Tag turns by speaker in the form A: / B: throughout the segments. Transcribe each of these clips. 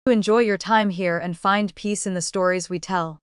A: Enjoy your time here and find peace in the stories we tell.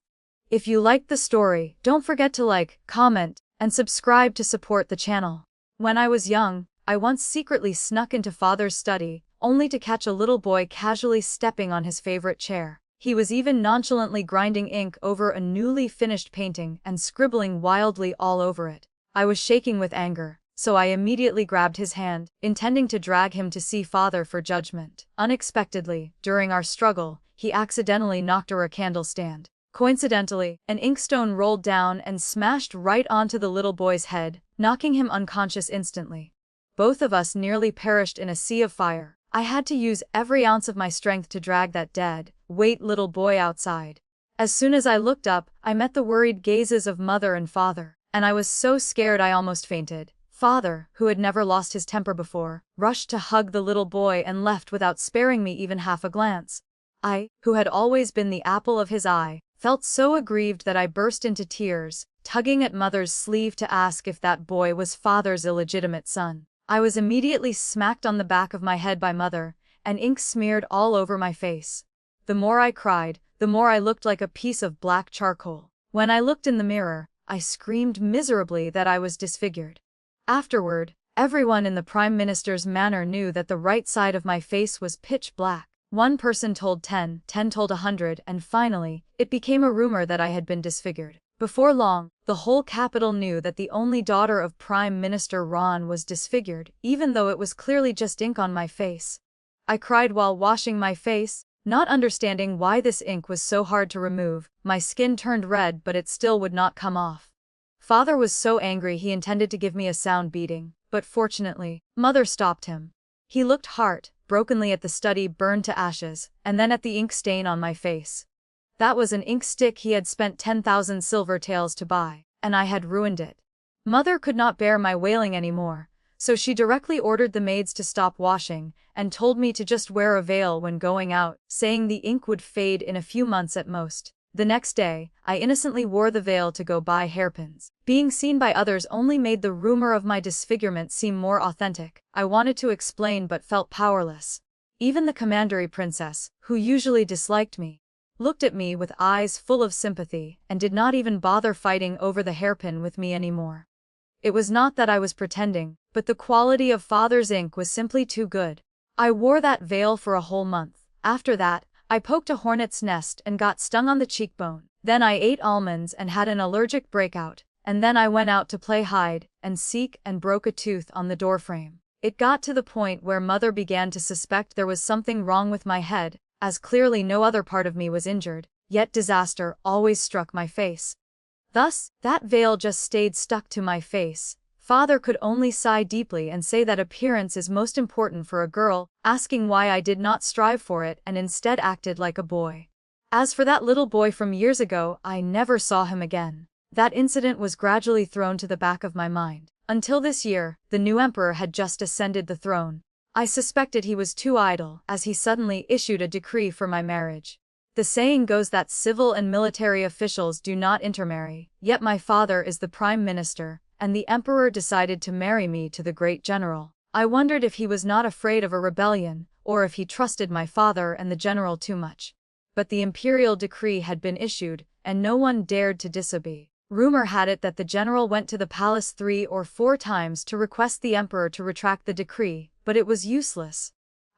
A: If you liked the story, don't forget to like, comment, and subscribe to support the channel. When I was young, I once secretly snuck into father's study, only to catch a little boy casually stepping on his favorite chair. He was even nonchalantly grinding ink over a newly finished painting and scribbling wildly all over it. I was shaking with anger, so I immediately grabbed his hand, intending to drag him to see father for judgment. Unexpectedly, during our struggle, he accidentally knocked over a candle stand. Coincidentally, an inkstone rolled down and smashed right onto the little boy's head, knocking him unconscious instantly. Both of us nearly perished in a sea of fire. I had to use every ounce of my strength to drag that dead, weight little boy outside. As soon as I looked up, I met the worried gazes of mother and father, and I was so scared I almost fainted. Father, who had never lost his temper before, rushed to hug the little boy and left without sparing me even half a glance. I, who had always been the apple of his eye, felt so aggrieved that I burst into tears, tugging at mother's sleeve to ask if that boy was father's illegitimate son. I was immediately smacked on the back of my head by mother, and ink smeared all over my face. The more I cried, the more I looked like a piece of black charcoal. When I looked in the mirror, I screamed miserably that I was disfigured. Afterward, everyone in the Prime Minister's manor knew that the right side of my face was pitch black. One person told 10 told 100, and finally, it became a rumor that I had been disfigured. Before long, the whole capital knew that the only daughter of Prime Minister Ron was disfigured, even though it was clearly just ink on my face. I cried while washing my face, not understanding why this ink was so hard to remove. My skin turned red, but it still would not come off. Father was so angry he intended to give me a sound beating, but fortunately, mother stopped him. He looked heart-brokenly at the study burned to ashes, and then at the ink stain on my face. That was an ink stick he had spent 10,000 silver taels to buy, and I had ruined it. Mother could not bear my wailing anymore, so she directly ordered the maids to stop washing, and told me to just wear a veil when going out, saying the ink would fade in a few months at most. The next day, I innocently wore the veil to go buy hairpins. Being seen by others only made the rumor of my disfigurement seem more authentic. I wanted to explain but felt powerless. Even the commandery princess, who usually disliked me, looked at me with eyes full of sympathy and did not even bother fighting over the hairpin with me anymore. It was not that I was pretending, but the quality of father's ink was simply too good. I wore that veil for a whole month. After that, I poked a hornet's nest and got stung on the cheekbone. Then I ate almonds and had an allergic breakout, and then I went out to play hide and seek and broke a tooth on the doorframe. It got to the point where mother began to suspect there was something wrong with my head, as clearly no other part of me was injured, yet disaster always struck my face. Thus, that veil just stayed stuck to my face. Father could only sigh deeply and say that appearance is most important for a girl, asking why I did not strive for it and instead acted like a boy. As for that little boy from years ago, I never saw him again. That incident was gradually thrown to the back of my mind. Until this year, the new emperor had just ascended the throne. I suspected he was too idle, as he suddenly issued a decree for my marriage. The saying goes that civil and military officials do not intermarry, yet my father is the prime minister, and the emperor decided to marry me to the great general. I wondered if he was not afraid of a rebellion, or if he trusted my father and the general too much. But the imperial decree had been issued, and no one dared to disobey. Rumor had it that the general went to the palace 3 or 4 times to request the emperor to retract the decree, but it was useless.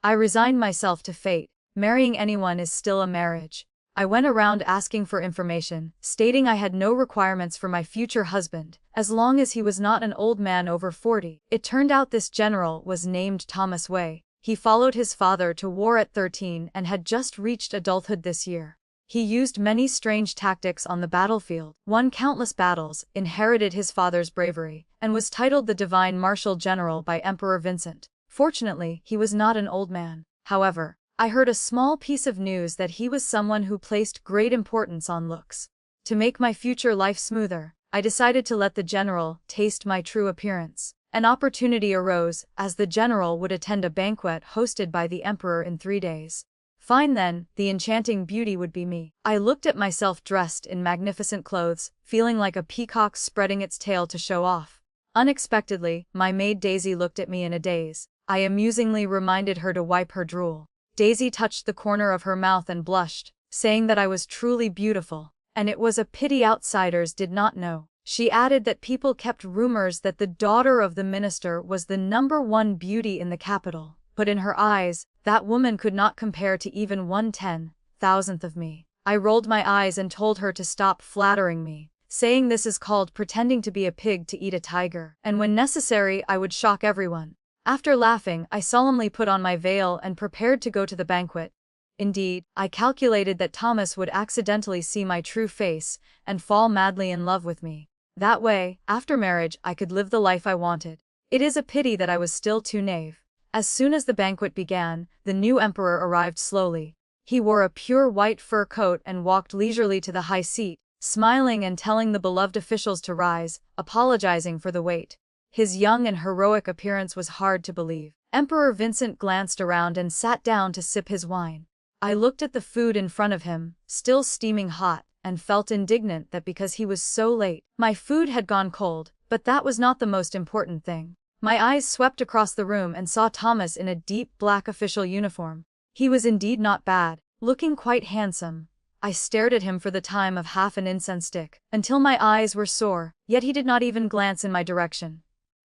A: I resigned myself to fate. Marrying anyone is still a marriage. I went around asking for information, stating I had no requirements for my future husband, as long as he was not an old man over 40. It turned out this general was named Thomas Wei. He followed his father to war at 13 and had just reached adulthood this year. He used many strange tactics on the battlefield, won countless battles, inherited his father's bravery, and was titled the Divine Marshal General by Emperor Vincent. Fortunately, he was not an old man. However, I heard a small piece of news that he was someone who placed great importance on looks. To make my future life smoother, I decided to let the general taste my true appearance. An opportunity arose, as the general would attend a banquet hosted by the emperor in 3 days. Fine then, the enchanting beauty would be me. I looked at myself dressed in magnificent clothes, feeling like a peacock spreading its tail to show off. Unexpectedly, my maid Daisy looked at me in a daze. I amusingly reminded her to wipe her drool. Daisy touched the corner of her mouth and blushed, saying that I was truly beautiful, and it was a pity outsiders did not know. She added that people kept rumors that the daughter of the minister was the #1 beauty in the capital, but in her eyes, that woman could not compare to even 1/10,000th of me. I rolled my eyes and told her to stop flattering me, saying this is called pretending to be a pig to eat a tiger, and when necessary I would shock everyone. After laughing, I solemnly put on my veil and prepared to go to the banquet. Indeed, I calculated that Thomas would accidentally see my true face and fall madly in love with me. That way, after marriage, I could live the life I wanted. It is a pity that I was still too naive. As soon as the banquet began, the new emperor arrived slowly. He wore a pure white fur coat and walked leisurely to the high seat, smiling and telling the beloved officials to rise, apologizing for the wait. His young and heroic appearance was hard to believe. Emperor Vincent glanced around and sat down to sip his wine. I looked at the food in front of him, still steaming hot, and felt indignant that because he was so late, my food had gone cold, but that was not the most important thing. My eyes swept across the room and saw Thomas in a deep black official uniform. He was indeed not bad, looking quite handsome. I stared at him for the time of half an incense stick, until my eyes were sore, yet he did not even glance in my direction.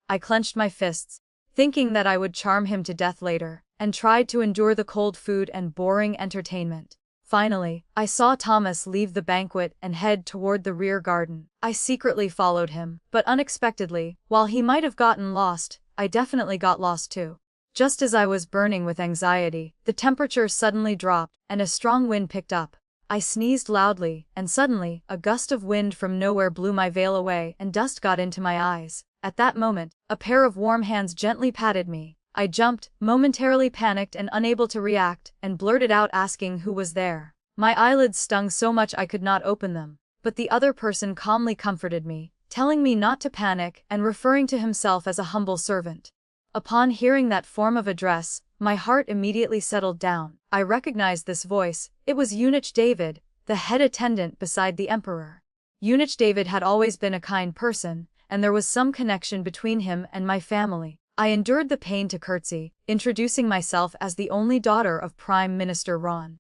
A: I clenched my fists, thinking that I would charm him to death later, and tried to endure the cold food and boring entertainment. Finally, I saw Thomas leave the banquet and head toward the rear garden. I secretly followed him, but unexpectedly, while he might have gotten lost, I definitely got lost too. Just as I was burning with anxiety, the temperature suddenly dropped, and a strong wind picked up. I sneezed loudly, and suddenly, a gust of wind from nowhere blew my veil away and dust got into my eyes. At that moment, a pair of warm hands gently patted me. I jumped, momentarily panicked and unable to react, and blurted out asking who was there. My eyelids stung so much I could not open them, but the other person calmly comforted me, telling me not to panic and referring to himself as a humble servant. Upon hearing that form of address, my heart immediately settled down. I recognized this voice. It was Eunuch David, the head attendant beside the emperor. Eunuch David had always been a kind person, and there was some connection between him and my family. I endured the pain to curtsy, introducing myself as the only daughter of Prime Minister Ron.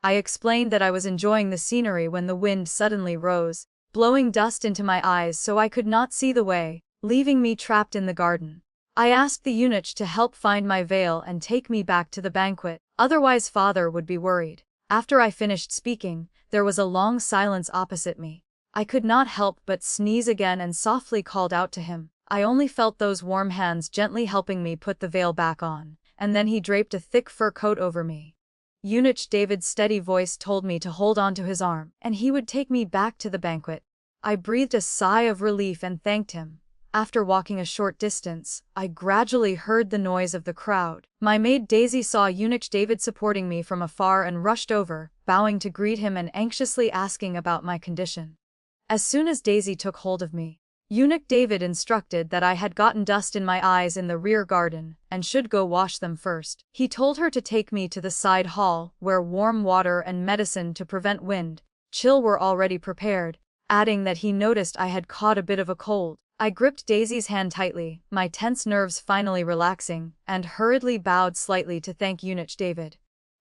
A: I explained that I was enjoying the scenery when the wind suddenly rose, blowing dust into my eyes so I could not see the way, leaving me trapped in the garden. I asked the eunuch to help find my veil and take me back to the banquet, otherwise father would be worried. After I finished speaking, there was a long silence opposite me. I could not help but sneeze again and softly called out to him. I only felt those warm hands gently helping me put the veil back on, and then he draped a thick fur coat over me. Eunuch David's steady voice told me to hold on to his arm, and he would take me back to the banquet. I breathed a sigh of relief and thanked him. After walking a short distance, I gradually heard the noise of the crowd. My maid Daisy saw Eunuch David supporting me from afar and rushed over, bowing to greet him and anxiously asking about my condition. As soon as Daisy took hold of me, Eunuch David instructed that I had gotten dust in my eyes in the rear garden, and should go wash them first. He told her to take me to the side hall, where warm water and medicine to prevent wind chill were already prepared, adding that he noticed I had caught a bit of a cold. I gripped Daisy's hand tightly, my tense nerves finally relaxing, and hurriedly bowed slightly to thank Eunuch David.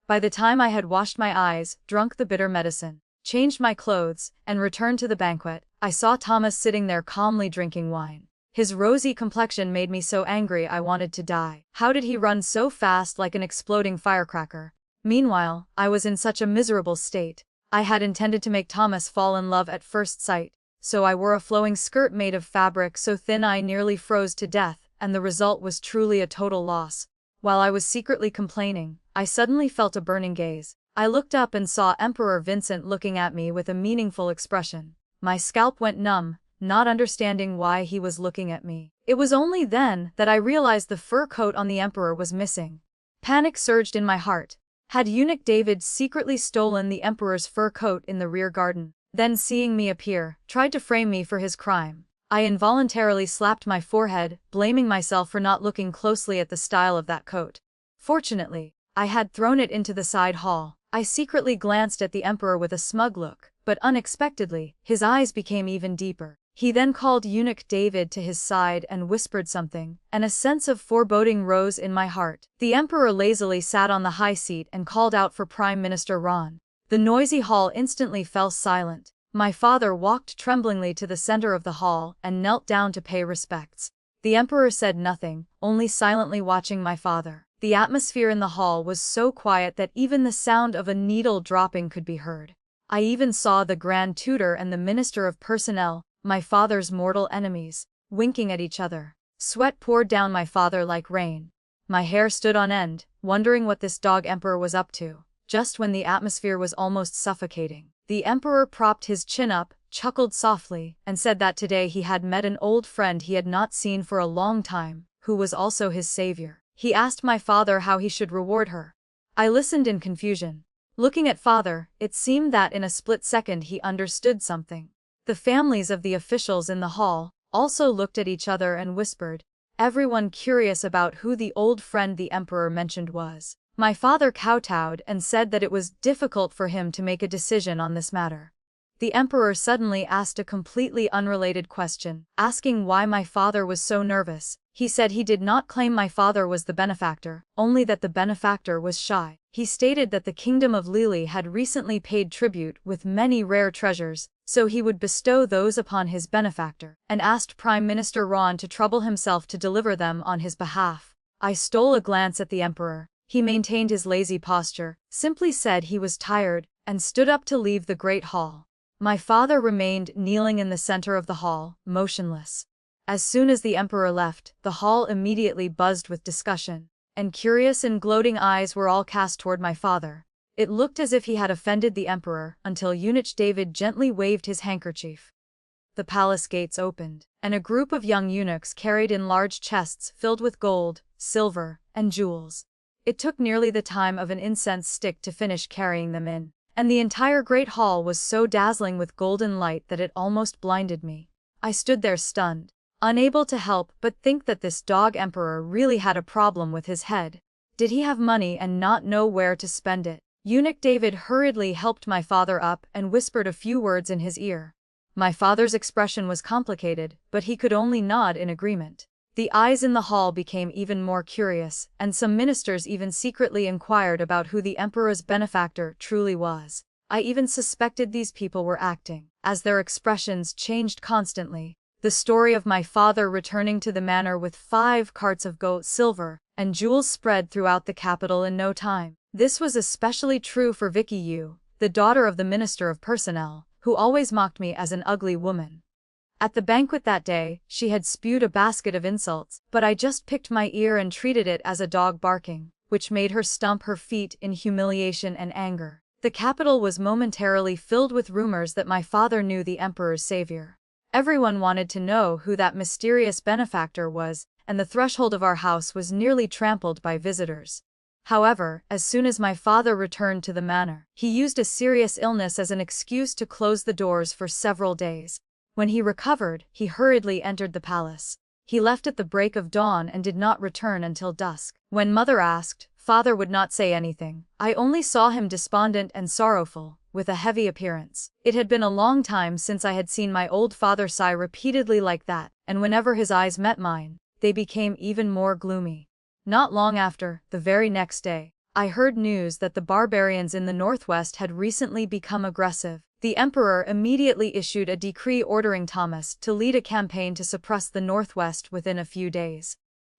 A: By the time I had washed my eyes, drunk the bitter medicine, changed my clothes, and returned to the banquet, I saw Thomas sitting there calmly drinking wine. His rosy complexion made me so angry I wanted to die. How did he run so fast like an exploding firecracker? Meanwhile, I was in such a miserable state. I had intended to make Thomas fall in love at first sight, so I wore a flowing skirt made of fabric so thin I nearly froze to death, and the result was truly a total loss. While I was secretly complaining, I suddenly felt a burning gaze. I looked up and saw Emperor Vincent looking at me with a meaningful expression. My scalp went numb, not understanding why he was looking at me. It was only then that I realized the fur coat on the emperor was missing. Panic surged in my heart. Had Eunuch David secretly stolen the emperor's fur coat in the rear garden? Then seeing me appear, tried to frame me for his crime. I involuntarily slapped my forehead, blaming myself for not looking closely at the style of that coat. Fortunately, I had thrown it into the side hall. I secretly glanced at the emperor with a smug look, but unexpectedly, his eyes became even deeper. He then called eunuch David to his side and whispered something, and a sense of foreboding rose in my heart. The emperor lazily sat on the high seat and called out for Prime Minister Ron. The noisy hall instantly fell silent. My father walked tremblingly to the center of the hall and knelt down to pay respects. The emperor said nothing, only silently watching my father. The atmosphere in the hall was so quiet that even the sound of a needle dropping could be heard. I even saw the Grand Tutor and the Minister of Personnel, my father's mortal enemies, winking at each other. Sweat poured down my father like rain. My hair stood on end, wondering what this dog emperor was up to. Just when the atmosphere was almost suffocating, the emperor propped his chin up, chuckled softly, and said that today he had met an old friend he had not seen for a long time, who was also his savior. He asked my father how he should reward her. I listened in confusion. Looking at father, it seemed that in a split second he understood something. The families of the officials in the hall also looked at each other and whispered, everyone curious about who the old friend the emperor mentioned was. My father kowtowed and said that it was difficult for him to make a decision on this matter. The emperor suddenly asked a completely unrelated question, asking why my father was so nervous. He said he did not claim my father was the benefactor, only that the benefactor was shy. He stated that the kingdom of Lili had recently paid tribute with many rare treasures, so he would bestow those upon his benefactor, and asked Prime Minister Ron to trouble himself to deliver them on his behalf. I stole a glance at the emperor. He maintained his lazy posture, simply said he was tired, and stood up to leave the great hall. My father remained kneeling in the center of the hall, motionless. As soon as the emperor left, the hall immediately buzzed with discussion, and curious and gloating eyes were all cast toward my father. It looked as if he had offended the emperor, until eunuch David gently waved his handkerchief. The palace gates opened, and a group of young eunuchs carried in large chests filled with gold, silver, and jewels. It took nearly the time of an incense stick to finish carrying them in, and the entire great hall was so dazzling with golden light that it almost blinded me. I stood there stunned, unable to help but think that this dog emperor really had a problem with his head. Did he have money and not know where to spend it? Eunuch David hurriedly helped my father up and whispered a few words in his ear. My father's expression was complicated, but he could only nod in agreement. The eyes in the hall became even more curious, and some ministers even secretly inquired about who the emperor's benefactor truly was. I even suspected these people were acting, as their expressions changed constantly. The story of my father returning to the manor with 5 carts of gold, silver, and jewels spread throughout the capital in no time. This was especially true for Vicky Yu, the daughter of the Minister of Personnel, who always mocked me as an ugly woman. At the banquet that day, she had spewed a basket of insults, but I just picked my ear and treated it as a dog barking, which made her stomp her feet in humiliation and anger. The capital was momentarily filled with rumors that my father knew the emperor's savior. Everyone wanted to know who that mysterious benefactor was, and the threshold of our house was nearly trampled by visitors. However, as soon as my father returned to the manor, he used a serious illness as an excuse to close the doors for several days. When he recovered, he hurriedly entered the palace. He left at the break of dawn and did not return until dusk. When mother asked, father would not say anything. I only saw him despondent and sorrowful, with a heavy appearance. It had been a long time since I had seen my old father sigh repeatedly like that, and whenever his eyes met mine, they became even more gloomy. Not long after, the very next day, I heard news that the barbarians in the northwest had recently become aggressive. The emperor immediately issued a decree ordering Thomas to lead a campaign to suppress the northwest within a few days.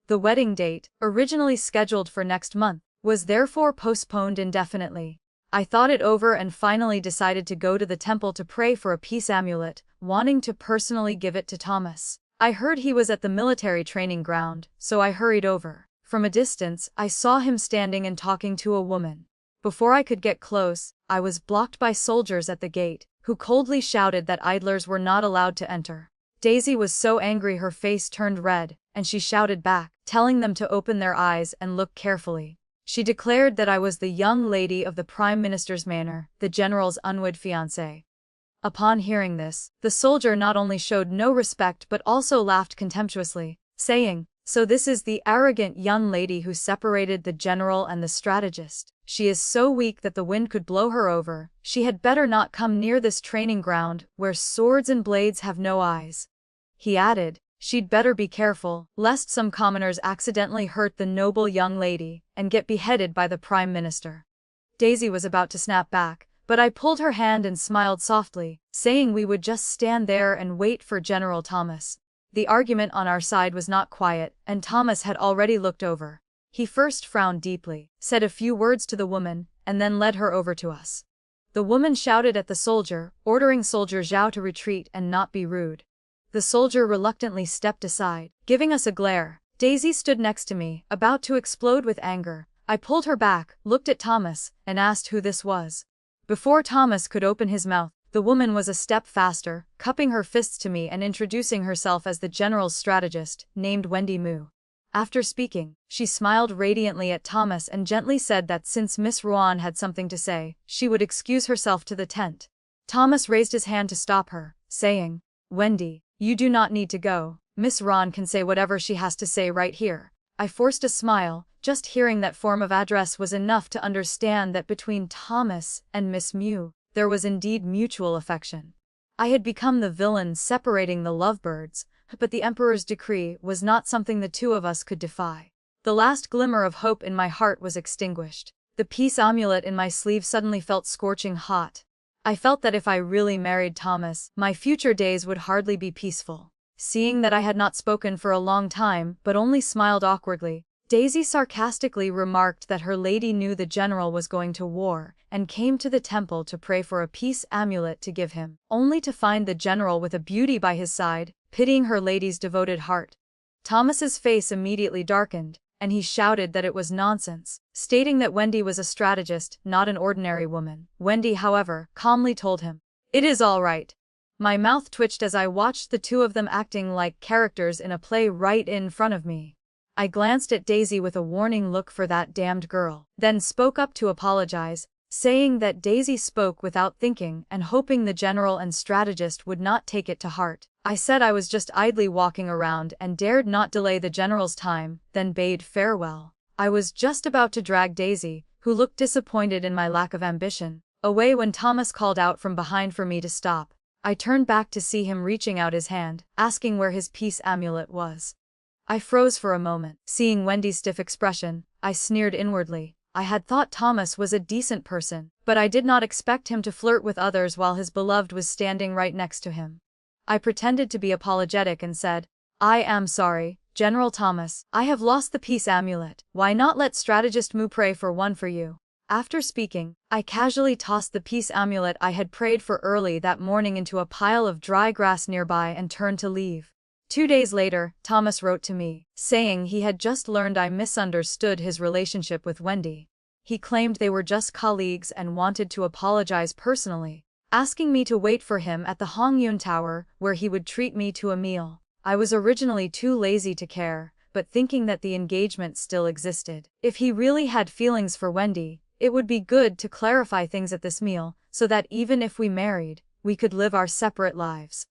A: The wedding date, originally scheduled for next month, was therefore postponed indefinitely. I thought it over and finally decided to go to the temple to pray for a peace amulet, wanting to personally give it to Thomas. I heard he was at the military training ground, so I hurried over. From a distance, I saw him standing and talking to a woman. Before I could get close, I was blocked by soldiers at the gate, who coldly shouted that idlers were not allowed to enter. Daisy was so angry her face turned red, and she shouted back, telling them to open their eyes and look carefully. She declared that I was the young lady of the Prime Minister's manor, the general's unwed fiancée. Upon hearing this, the soldier not only showed no respect but also laughed contemptuously, saying, So this is the arrogant young lady who separated the general and the strategist. She is so weak that the wind could blow her over. She had better not come near this training ground, where swords and blades have no eyes. He added, she'd better be careful, lest some commoners accidentally hurt the noble young lady, and get beheaded by the Prime Minister. Daisy was about to snap back, but I pulled her hand and smiled softly, saying we would just stand there and wait for General Thomas. The argument on our side was not quiet, and Thomas had already looked over. He first frowned deeply, said a few words to the woman, and then led her over to us. The woman shouted at the soldier, ordering Soldier Zhao to retreat and not be rude. The soldier reluctantly stepped aside, giving us a glare. Daisy stood next to me, about to explode with anger. I pulled her back, looked at Thomas, and asked who this was. Before Thomas could open his mouth, the woman was a step faster, cupping her fists to me and introducing herself as the general's strategist, named Wendy Mu. After speaking, she smiled radiantly at Thomas and gently said that since Miss Ruan had something to say, she would excuse herself to the tent. Thomas raised his hand to stop her, saying, "Wendy, you do not need to go. Miss Ruan can say whatever she has to say right here." I forced a smile. Just hearing that form of address was enough to understand that between Thomas and Miss Mu, there was indeed mutual affection. I had become the villain separating the lovebirds, but the Emperor's decree was not something the two of us could defy. The last glimmer of hope in my heart was extinguished. The peace amulet in my sleeve suddenly felt scorching hot. I felt that if I really married Thomas, my future days would hardly be peaceful. Seeing that I had not spoken for a long time but only smiled awkwardly, Daisy sarcastically remarked that her lady knew the general was going to war, and came to the temple to pray for a peace amulet to give him, only to find the general with a beauty by his side, pitying her lady's devoted heart. Thomas's face immediately darkened, and he shouted that it was nonsense, stating that Wendy was a strategist, not an ordinary woman. Wendy, however, calmly told him, "It is all right." My mouth twitched as I watched the two of them acting like characters in a play right in front of me. I glanced at Daisy with a warning look for that damned girl, then spoke up to apologize, saying that Daisy spoke without thinking and hoping the general and strategist would not take it to heart. I said I was just idly walking around and dared not delay the general's time, then bade farewell. I was just about to drag Daisy, who looked disappointed in my lack of ambition, away when Thomas called out from behind for me to stop. I turned back to see him reaching out his hand, asking where his peace amulet was. I froze for a moment. Seeing Wendy's stiff expression, I sneered inwardly. I had thought Thomas was a decent person, but I did not expect him to flirt with others while his beloved was standing right next to him. I pretended to be apologetic and said, "I am sorry, General Thomas. I have lost the peace amulet. Why not let strategist Mu pray for one for you?" After speaking, I casually tossed the peace amulet I had prayed for early that morning into a pile of dry grass nearby and turned to leave. 2 days later, Thomas wrote to me, saying he had just learned I misunderstood his relationship with Wendy. He claimed they were just colleagues and wanted to apologize personally, asking me to wait for him at the Hongyun Tower, where he would treat me to a meal. I was originally too lazy to care, but thinking that the engagement still existed. If he really had feelings for Wendy, it would be good to clarify things at this meal, so that even if we married, we could live our separate lives.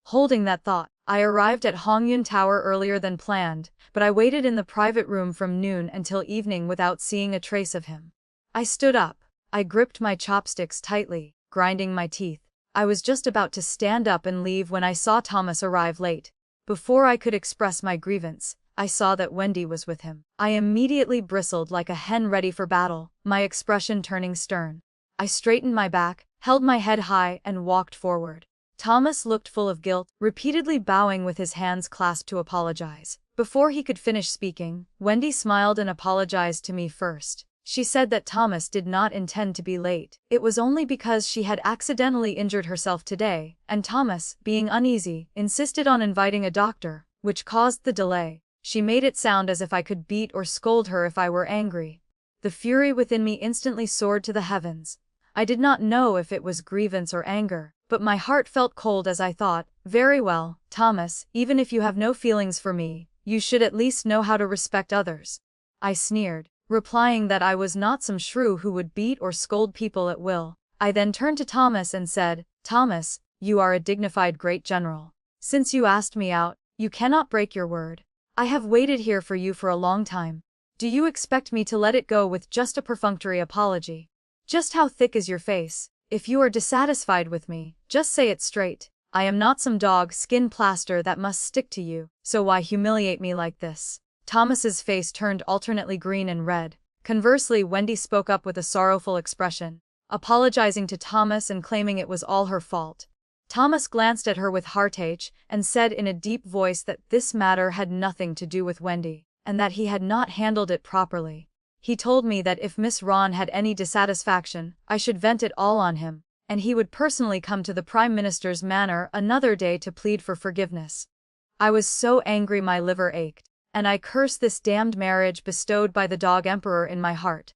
A: Holding that thought, I arrived at Hongyun Tower earlier than planned, but I waited in the private room from noon until evening without seeing a trace of him. I stood up. I gripped my chopsticks tightly, grinding my teeth. I was just about to stand up and leave when I saw Thomas arrive late. Before I could express my grievance, I saw that Wendy was with him. I immediately bristled like a hen ready for battle, my expression turning stern. I straightened my back, held my head high, and walked forward. Thomas looked full of guilt, repeatedly bowing with his hands clasped to apologize. Before he could finish speaking, Wendy smiled and apologized to me first. She said that Thomas did not intend to be late. It was only because she had accidentally injured herself today, and Thomas, being uneasy, insisted on inviting a doctor, which caused the delay. She made it sound as if I could beat or scold her if I were angry. The fury within me instantly soared to the heavens. I did not know if it was grievance or anger, but my heart felt cold as I thought, "Very well, Thomas, even if you have no feelings for me, you should at least know how to respect others." I sneered, replying that I was not some shrew who would beat or scold people at will. I then turned to Thomas and said, "Thomas, you are a dignified great general. Since you asked me out, you cannot break your word. I have waited here for you for a long time. Do you expect me to let it go with just a perfunctory apology? Just how thick is your face? If you are dissatisfied with me, just say it straight. I am not some dog skin plaster that must stick to you, so why humiliate me like this? Thomas's face turned alternately green and red. Conversely, Wendy spoke up with a sorrowful expression, apologizing to Thomas and claiming it was all her fault. Thomas glanced at her with heartache and said in a deep voice that this matter had nothing to do with Wendy, and that he had not handled it properly. He told me that if Miss Ron had any dissatisfaction, I should vent it all on him, and he would personally come to the Prime Minister's manor another day to plead for forgiveness. I was so angry my liver ached, and I cursed this damned marriage bestowed by the dog emperor in my heart.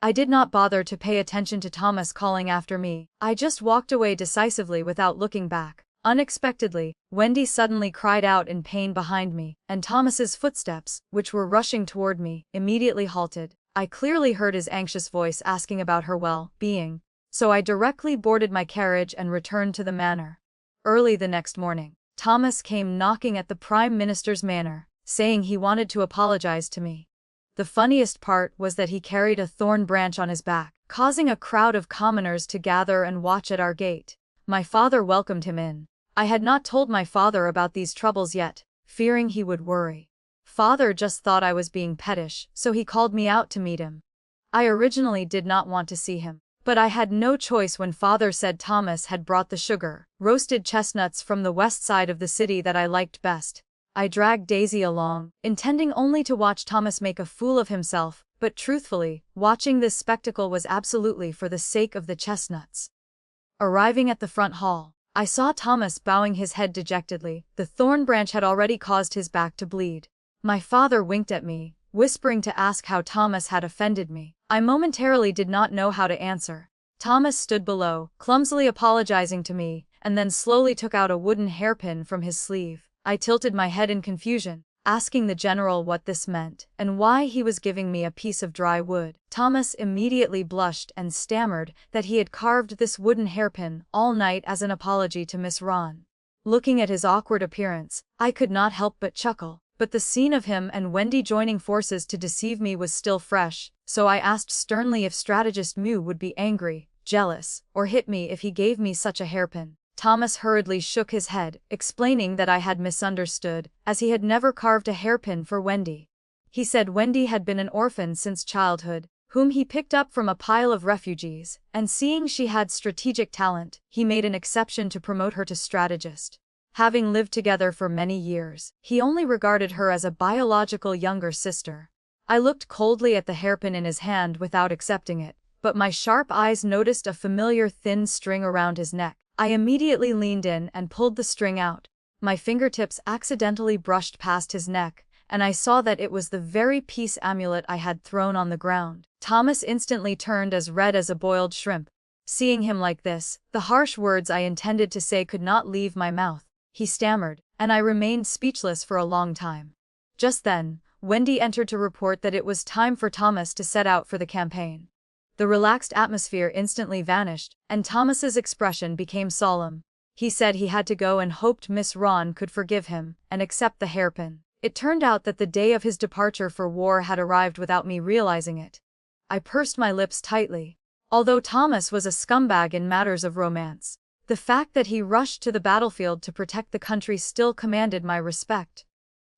A: I did not bother to pay attention to Thomas calling after me. I just walked away decisively without looking back. Unexpectedly, Wendy suddenly cried out in pain behind me, and Thomas's footsteps, which were rushing toward me, immediately halted. I clearly heard his anxious voice asking about her well-being, so I directly boarded my carriage and returned to the manor. Early the next morning, Thomas came knocking at the Prime Minister's manor, saying he wanted to apologize to me. The funniest part was that he carried a thorn branch on his back, causing a crowd of commoners to gather and watch at our gate. My father welcomed him in. I had not told my father about these troubles yet, fearing he would worry. Father just thought I was being pettish, so he called me out to meet him. I originally did not want to see him, but I had no choice when father said Thomas had brought the sugar, roasted chestnuts from the west side of the city that I liked best. I dragged Daisy along, intending only to watch Thomas make a fool of himself, but truthfully, watching this spectacle was absolutely for the sake of the chestnuts. Arriving at the front hall, I saw Thomas bowing his head dejectedly. The thorn branch had already caused his back to bleed. My father winked at me, whispering to ask how Thomas had offended me. I momentarily did not know how to answer. Thomas stood below, clumsily apologizing to me, and then slowly took out a wooden hairpin from his sleeve. I tilted my head in confusion, asking the general what this meant, and why he was giving me a piece of dry wood. Thomas immediately blushed and stammered that he had carved this wooden hairpin all night as an apology to Miss Ron. Looking at his awkward appearance, I could not help but chuckle, but the scene of him and Wendy joining forces to deceive me was still fresh, so I asked sternly if strategist Mew would be angry, jealous, or hit me if he gave me such a hairpin. Thomas hurriedly shook his head, explaining that I had misunderstood, as he had never carved a hairpin for Wendy. He said Wendy had been an orphan since childhood, whom he picked up from a pile of refugees, and seeing she had strategic talent, he made an exception to promote her to strategist. Having lived together for many years, he only regarded her as a biological younger sister. I looked coldly at the hairpin in his hand without accepting it, but my sharp eyes noticed a familiar thin string around his neck. I immediately leaned in and pulled the string out. My fingertips accidentally brushed past his neck, and I saw that it was the very peace amulet I had thrown on the ground. Thomas instantly turned as red as a boiled shrimp. Seeing him like this, the harsh words I intended to say could not leave my mouth. He stammered, and I remained speechless for a long time. Just then, Wendy entered to report that it was time for Thomas to set out for the campaign. The relaxed atmosphere instantly vanished, and Thomas's expression became solemn. He said he had to go and hoped Miss Ron could forgive him and accept the hairpin. It turned out that the day of his departure for war had arrived without me realizing it. I pursed my lips tightly. Although Thomas was a scumbag in matters of romance, the fact that he rushed to the battlefield to protect the country still commanded my respect.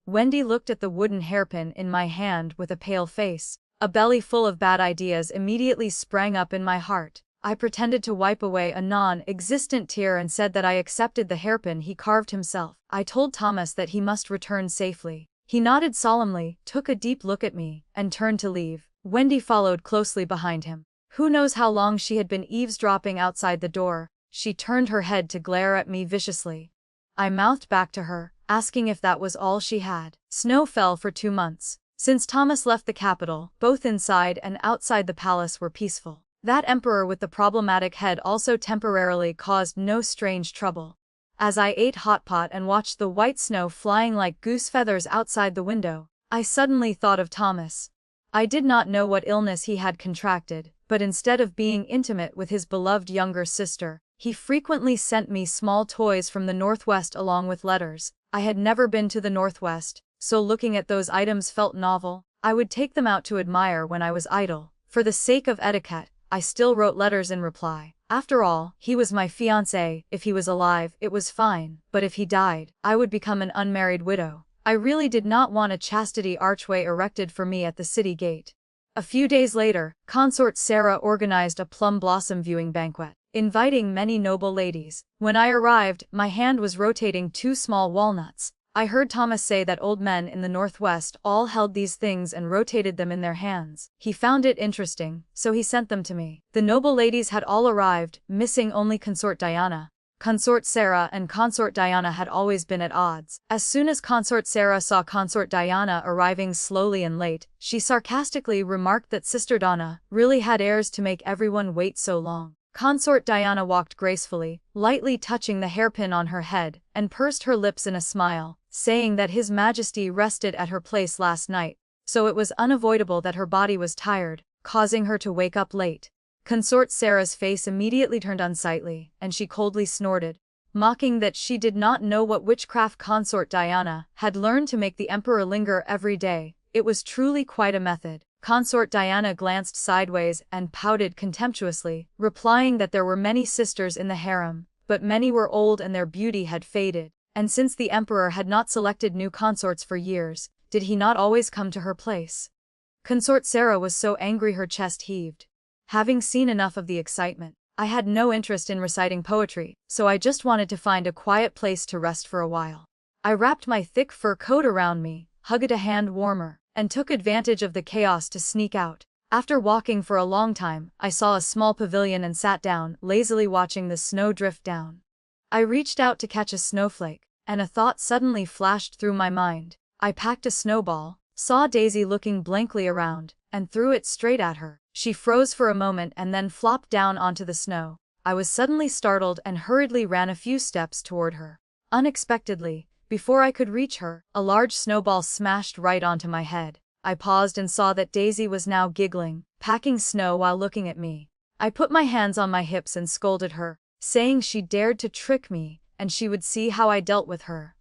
A: Wendy looked at the wooden hairpin in my hand with a pale face. A belly full of bad ideas immediately sprang up in my heart. I pretended to wipe away a non-existent tear and said that I accepted the hairpin he carved himself. I told Thomas that he must return safely. He nodded solemnly, took a deep look at me, and turned to leave. Wendy followed closely behind him. Who knows how long she had been eavesdropping outside the door. She turned her head to glare at me viciously. I mouthed back to her, asking if that was all she had. Snow fell for 2 months. Since Thomas left the capital, both inside and outside the palace were peaceful. That emperor with the problematic head also temporarily caused no strange trouble. As I ate hot pot and watched the white snow flying like goose feathers outside the window, I suddenly thought of Thomas. I did not know what illness he had contracted, but instead of being intimate with his beloved younger sister, he frequently sent me small toys from the Northwest along with letters. I had never been to the Northwest, so looking at those items felt novel. I would take them out to admire when I was idle. For the sake of etiquette, I still wrote letters in reply. After all, he was my fiancé. If he was alive, it was fine, but if he died, I would become an unmarried widow. I really did not want a chastity archway erected for me at the city gate. A few days later, Consort Sarah organized a plum blossom viewing banquet, inviting many noble ladies. When I arrived, my hand was rotating 2 small walnuts. I heard Thomas say that old men in the Northwest all held these things and rotated them in their hands. He found it interesting, so he sent them to me. The noble ladies had all arrived, missing only Consort Diana. Consort Sarah and Consort Diana had always been at odds. As soon as Consort Sarah saw Consort Diana arriving slowly and late, she sarcastically remarked that Sister Donna really had airs to make everyone wait so long. Consort Diana walked gracefully, lightly touching the hairpin on her head, and pursed her lips in a smile, saying that His Majesty rested at her place last night, so it was unavoidable that her body was tired, causing her to wake up late. Consort Sarah's face immediately turned unsightly, and she coldly snorted, mocking that she did not know what witchcraft Consort Diana had learned to make the Emperor linger every day. It was truly quite a method. Consort Diana glanced sideways and pouted contemptuously, replying that there were many sisters in the harem, but many were old and their beauty had faded, and since the Emperor had not selected new consorts for years, did he not always come to her place? Consort Sarah was so angry her chest heaved. Having seen enough of the excitement, I had no interest in reciting poetry, so I just wanted to find a quiet place to rest for a while. I wrapped my thick fur coat around me, hugged a hand warmer, and took advantage of the chaos to sneak out. After walking for a long time, I saw a small pavilion and sat down, lazily watching the snow drift down. I reached out to catch a snowflake, and a thought suddenly flashed through my mind. I packed a snowball, saw Daisy looking blankly around, and threw it straight at her. She froze for a moment and then flopped down onto the snow. I was suddenly startled and hurriedly ran a few steps toward her. Unexpectedly, before I could reach her, a large snowball smashed right onto my head. I paused and saw that Daisy was now giggling, packing snow while looking at me. I put my hands on my hips and scolded her, saying she dared to trick me, and she would see how I dealt with her.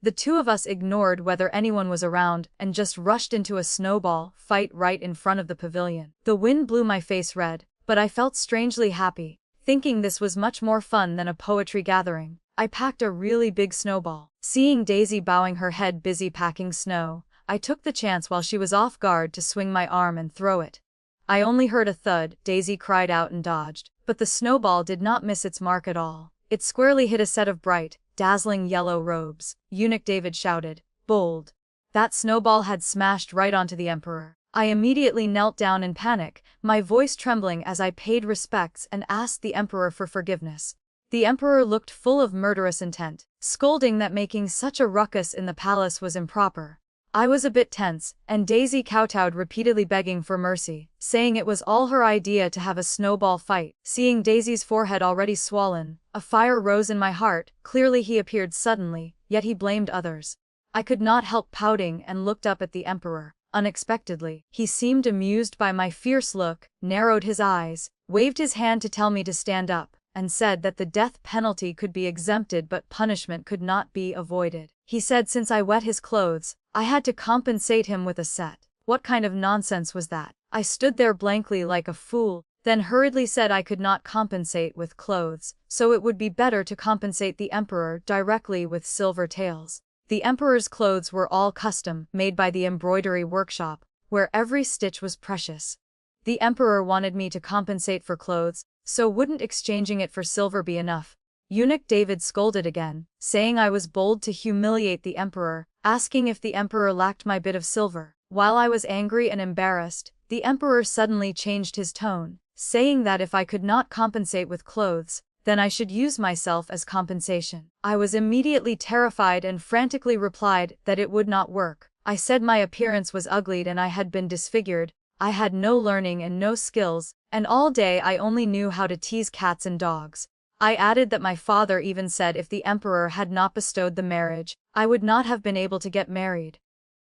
A: The two of us ignored whether anyone was around and just rushed into a snowball fight right in front of the pavilion. The wind blew my face red, but I felt strangely happy, thinking this was much more fun than a poetry gathering. I packed a really big snowball. Seeing Daisy bowing her head busy packing snow, I took the chance while she was off guard to swing my arm and throw it. I only heard a thud. Daisy cried out and dodged, but the snowball did not miss its mark at all. It squarely hit a set of bright, dazzling yellow robes. Eunuch David shouted, "Bold!" That snowball had smashed right onto the Emperor. I immediately knelt down in panic, my voice trembling as I paid respects and asked the Emperor for forgiveness. The Emperor looked full of murderous intent, scolding that making such a ruckus in the palace was improper. I was a bit tense, and Daisy kowtowed, repeatedly begging for mercy, saying it was all her idea to have a snowball fight. Seeing Daisy's forehead already swollen, a fire rose in my heart. Clearly he appeared suddenly, yet he blamed others. I could not help pouting and looked up at the Emperor. Unexpectedly, he seemed amused by my fierce look, narrowed his eyes, waved his hand to tell me to stand up, and said that the death penalty could be exempted but punishment could not be avoided. He said since I wet his clothes, I had to compensate him with a set. What kind of nonsense was that? I stood there blankly like a fool, then hurriedly said I could not compensate with clothes, so it would be better to compensate the Emperor directly with silver tails. The Emperor's clothes were all custom, made by the embroidery workshop, where every stitch was precious. The Emperor wanted me to compensate for clothes, so wouldn't exchanging it for silver be enough? Eunuch David scolded again, saying I was bold to humiliate the Emperor, asking if the Emperor lacked my bit of silver. While I was angry and embarrassed, the Emperor suddenly changed his tone, saying that if I could not compensate with clothes, then I should use myself as compensation. I was immediately terrified and frantically replied that it would not work. I said my appearance was ugly and I had been disfigured, I had no learning and no skills, and all day I only knew how to tease cats and dogs. I added that my father even said if the Emperor had not bestowed the marriage, I would not have been able to get married.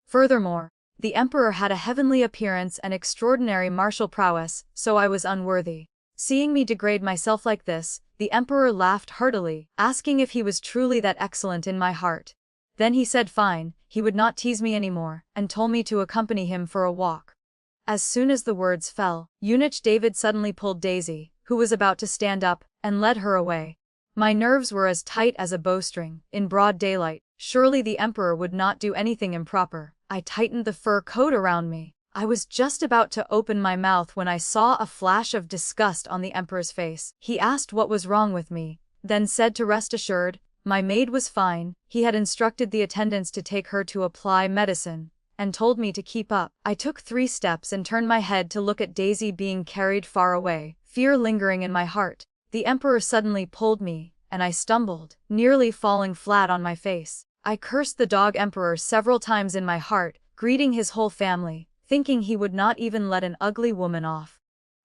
A: Furthermore, the Emperor had a heavenly appearance and extraordinary martial prowess, so I was unworthy. Seeing me degrade myself like this, the Emperor laughed heartily, asking if he was truly that excellent in my heart. Then he said fine, he would not tease me anymore, and told me to accompany him for a walk. As soon as the words fell, Eunuch David suddenly pulled Daisy, who was about to stand up, and led her away. My nerves were as tight as a bowstring. In broad daylight, surely the Emperor would not do anything improper. I tightened the fur coat around me. I was just about to open my mouth when I saw a flash of disgust on the Emperor's face. He asked what was wrong with me, then said to rest assured, my maid was fine. He had instructed the attendants to take her to apply medicine, and told me to keep up. I took 3 steps and turned my head to look at Daisy being carried far away, fear lingering in my heart. The Emperor suddenly pulled me, and I stumbled, nearly falling flat on my face. I cursed the dog Emperor several times in my heart, greeting his whole family, thinking he would not even let an ugly woman off.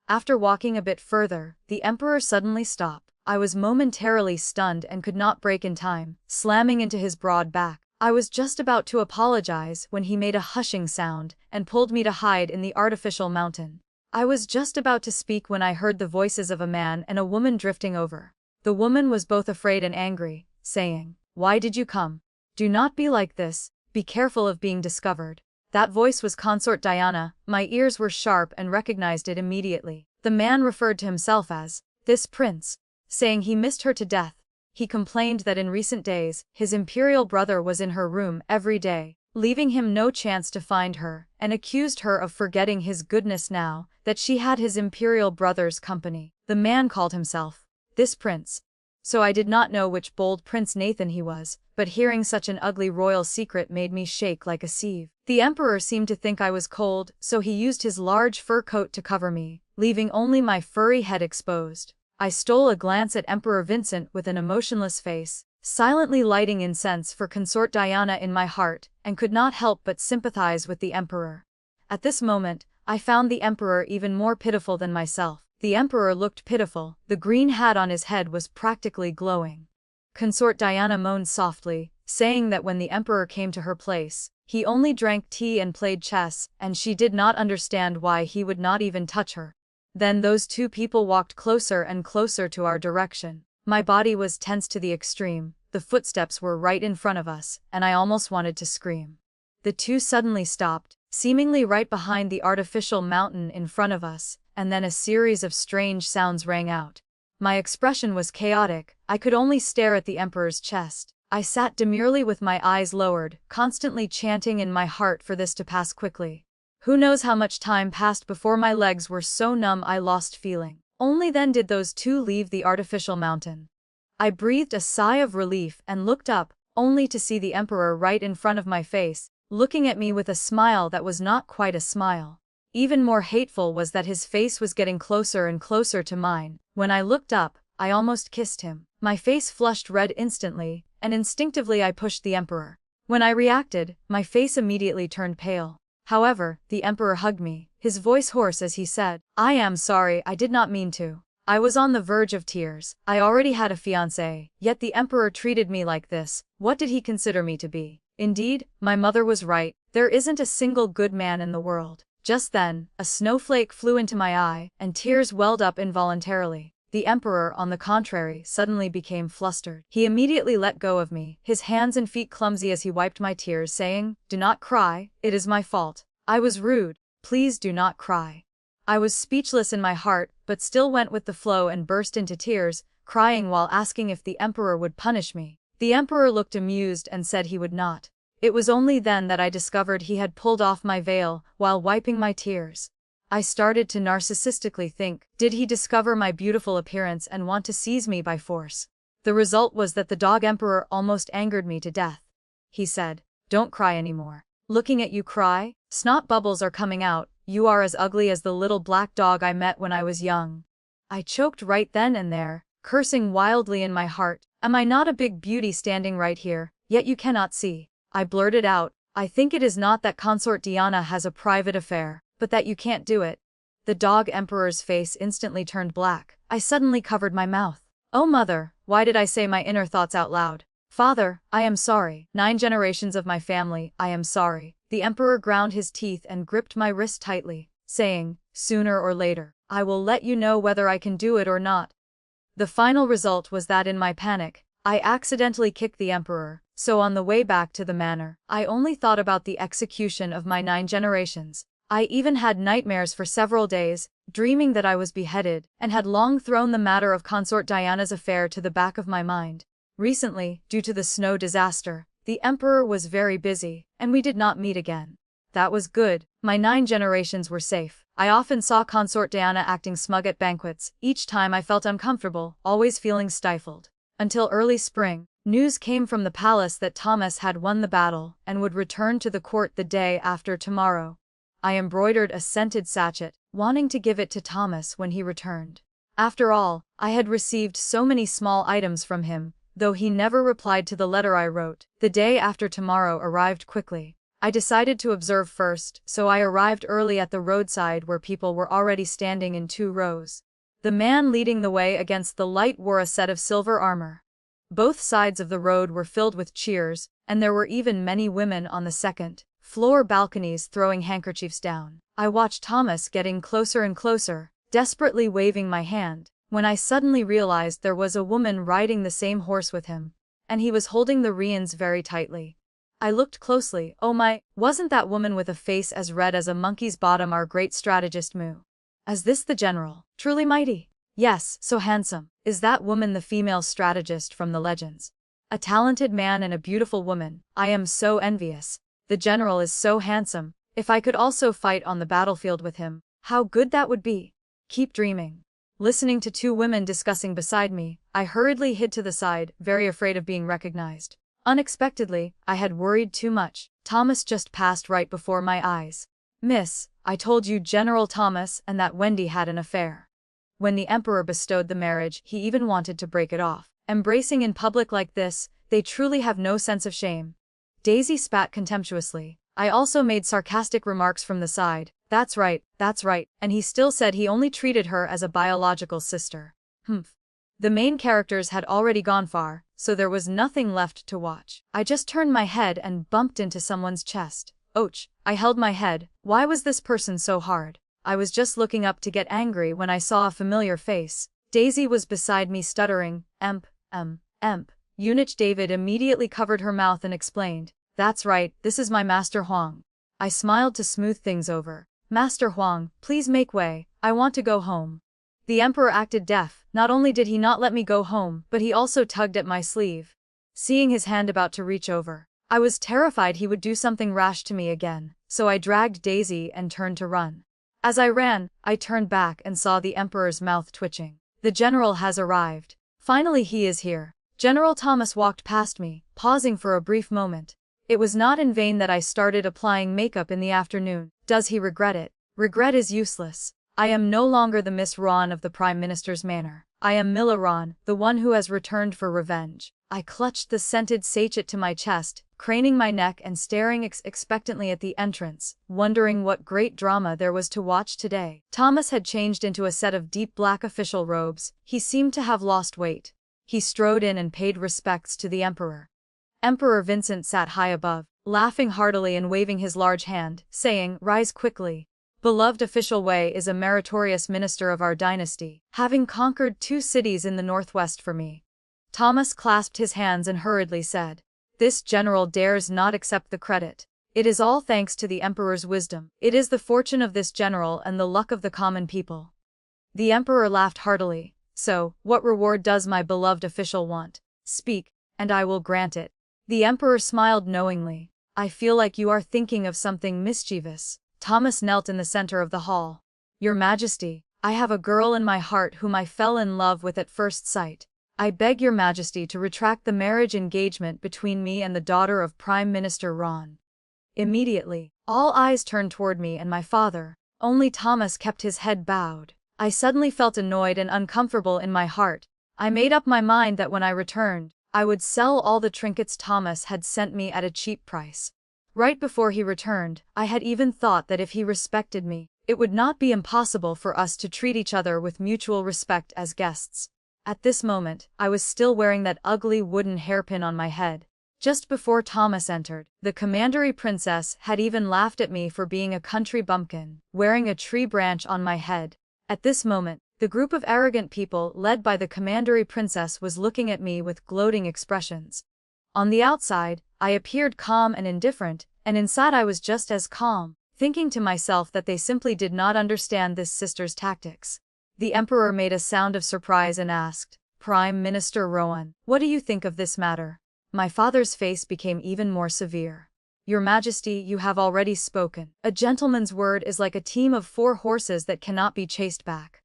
A: After walking a bit further, the Emperor suddenly stopped. I was momentarily stunned and could not break in time, slamming into his broad back. I was just about to apologize when he made a hushing sound and pulled me to hide in the artificial mountain. I was just about to speak when I heard the voices of a man and a woman drifting over. The woman was both afraid and angry, saying, "Why did you come? Do not be like this, be careful of being discovered." That voice was Consort Diana. My ears were sharp and recognized it immediately. The man referred to himself as this prince, saying he missed her to death. He complained that in recent days, his Imperial brother was in her room every day, leaving him no chance to find her, and accused her of forgetting his goodness now that she had his Imperial brother's company. The man called himself this prince. So I did not know which bold Prince Nathan he was, but hearing such an ugly royal secret made me shake like a sieve. The Emperor seemed to think I was cold, so he used his large fur coat to cover me, leaving only my furry head exposed. I stole a glance at Emperor Vincent with an emotionless face, silently lighting incense for Consort Diana in my heart, and could not help but sympathize with the Emperor. At this moment, I found the Emperor even more pitiful than myself. The Emperor looked pitiful, the green hat on his head was practically glowing. Consort Diana moaned softly, saying that when the Emperor came to her place, he only drank tea and played chess, and she did not understand why he would not even touch her. Then those 2 people walked closer and closer to our direction. My body was tense to the extreme, the footsteps were right in front of us, and I almost wanted to scream. The 2 suddenly stopped, seemingly right behind the artificial mountain in front of us, and then a series of strange sounds rang out. My expression was chaotic, I could only stare at the Emperor's chest. I sat demurely with my eyes lowered, constantly chanting in my heart for this to pass quickly. Who knows how much time passed before my legs were so numb I lost feeling. Only then did those 2 leave the artificial mountain. I breathed a sigh of relief and looked up, only to see the Emperor right in front of my face, looking at me with a smile that was not quite a smile. Even more hateful was that his face was getting closer and closer to mine. When I looked up, I almost kissed him. My face flushed red instantly, and instinctively I pushed the Emperor. When I reacted, my face immediately turned pale. However, the Emperor hugged me, his voice hoarse as he said, "I am sorry, I did not mean to." I was on the verge of tears. I already had a fiancé, yet the Emperor treated me like this. What did he consider me to be? Indeed, my mother was right, there isn't a single good man in the world. Just then, a snowflake flew into my eye, and tears welled up involuntarily. The Emperor, on the contrary, suddenly became flustered. He immediately let go of me, his hands and feet clumsy as he wiped my tears, saying, "Do not cry, it is my fault. I was rude, please do not cry." I was speechless in my heart, but still went with the flow and burst into tears, crying while asking if the Emperor would punish me. The Emperor looked amused and said he would not. It was only then that I discovered he had pulled off my veil while wiping my tears. I started to narcissistically think, did he discover my beautiful appearance and want to seize me by force? The result was that the dog Emperor almost angered me to death. He said, "Don't cry anymore. Looking at you cry, snot bubbles are coming out, you are as ugly as the little black dog I met when I was young." I choked right then and there, cursing wildly in my heart. Am I not a big beauty standing right here, yet you cannot see? I blurted out, "I think it is not that Consort Diana has a private affair, but that you can't do it." The dog Emperor's face instantly turned black. I suddenly covered my mouth. Oh mother, why did I say my inner thoughts out loud? Father, I am sorry. 9 generations of my family, I am sorry. The Emperor ground his teeth and gripped my wrist tightly, saying, "Sooner or later, I will let you know whether I can do it or not." The final result was that in my panic, I accidentally kicked the Emperor, So on the way back to the manor, I only thought about the execution of my 9 generations. I even had nightmares for several days, dreaming that I was beheaded, and had long thrown the matter of Consort Diana's affair to the back of my mind. Recently, due to the snow disaster, the Emperor was very busy, and we did not meet again. That was good. My 9 generations were safe. I often saw Consort Diana acting smug at banquets. Each time I felt uncomfortable, always feeling stifled. Until early spring, news came from the palace that Thomas had won the battle and would return to the court the day after tomorrow. I embroidered a scented sachet, wanting to give it to Thomas when he returned. After all, I had received so many small items from him, though he never replied to the letter I wrote. The day after tomorrow arrived quickly. I decided to observe first, so I arrived early at the roadside where people were already standing in 2 rows. The man leading the way against the light wore a set of silver armor. Both sides of the road were filled with cheers, and there were even many women on the second-floor balconies throwing handkerchiefs down. I watched Thomas getting closer and closer, desperately waving my hand, when I suddenly realized there was a woman riding the same horse with him, and he was holding the reins very tightly. I looked closely. Oh my, wasn't that woman with a face as red as a monkey's bottom our great strategist Moo? Is this the general? Truly mighty? Yes, so handsome. Is that woman the female strategist from the legends? A talented man and a beautiful woman. I am so envious. The general is so handsome. If I could also fight on the battlefield with him, how good that would be. Keep dreaming. Listening to 2 women discussing beside me, I hurriedly hid to the side, very afraid of being recognized. Unexpectedly, I had worried too much. Thomas just passed right before my eyes. Miss, I told you General Thomas and that Wendy had an affair. When the Emperor bestowed the marriage, he even wanted to break it off. Embracing in public like this, they truly have no sense of shame. Daisy spat contemptuously. I also made sarcastic remarks from the side. That's right, and he still said he only treated her as a biological sister. Humph. The main characters had already gone far, so there was nothing left to watch. I just turned my head and bumped into someone's chest. Ouch. I held my head. Why was this person so hard? I was just looking up to get angry when I saw a familiar face. Daisy was beside me stuttering, Emp. Eunuch David immediately covered her mouth and explained, that's right, this is my Master Huang. I smiled to smooth things over. Master Huang, please make way, I want to go home. The Emperor acted deaf. Not only did he not let me go home, but he also tugged at my sleeve. Seeing his hand about to reach over, I was terrified he would do something rash to me again, so I dragged Daisy and turned to run. As I ran, I turned back and saw the Emperor's mouth twitching. The general has arrived. Finally he is here. General Thomas walked past me, pausing for a brief moment. It was not in vain that I started applying makeup in the afternoon. Does he regret it? Regret is useless. I am no longer the Miss Ron of the Prime Minister's manor. I am Milla Ron, the one who has returned for revenge. I clutched the scented sachet to my chest, craning my neck and staring expectantly at the entrance, wondering what great drama there was to watch today. Thomas had changed into a set of deep black official robes. He seemed to have lost weight. He strode in and paid respects to the Emperor. Emperor Vincent sat high above, laughing heartily and waving his large hand, saying, "Rise quickly. Beloved official Wei is a meritorious minister of our dynasty, having conquered 2 cities in the northwest for me." Thomas clasped his hands and hurriedly said, "This general dares not accept the credit. It is all thanks to the Emperor's wisdom. It is the fortune of this general and the luck of the common people." The Emperor laughed heartily. "So, what reward does my beloved official want? Speak, and I will grant it." The Emperor smiled knowingly. "I feel like you are thinking of something mischievous." Thomas knelt in the center of the hall. "Your Majesty, I have a girl in my heart whom I fell in love with at first sight. I beg your Majesty to retract the marriage engagement between me and the daughter of Prime Minister Ron." Immediately, all eyes turned toward me and my father. Only Thomas kept his head bowed. I suddenly felt annoyed and uncomfortable in my heart. I made up my mind that when I returned, I would sell all the trinkets Thomas had sent me at a cheap price. Right before he returned, I had even thought that if he respected me, it would not be impossible for us to treat each other with mutual respect as guests. At this moment, I was still wearing that ugly wooden hairpin on my head. Just before Thomas entered, the commandery princess had even laughed at me for being a country bumpkin, wearing a tree branch on my head. At this moment, the group of arrogant people led by the commandery princess was looking at me with gloating expressions. On the outside, I appeared calm and indifferent, and inside I was just as calm, thinking to myself that they simply did not understand this sister's tactics. The emperor made a sound of surprise and asked, "Prime Minister Rohan, what do you think of this matter?" My father's face became even more severe. "Your Majesty, you have already spoken. A gentleman's word is like a team of 4 horses that cannot be chased back.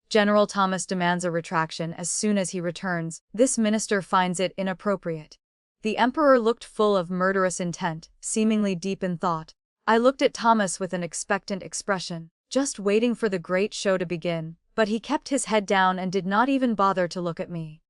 A: General Thomas demands a retraction as soon as he returns. This minister finds it inappropriate." The emperor looked full of murderous intent, seemingly deep in thought. I looked at Thomas with an expectant expression, just waiting for the great show to begin, but he kept his head down and did not even bother to look at me.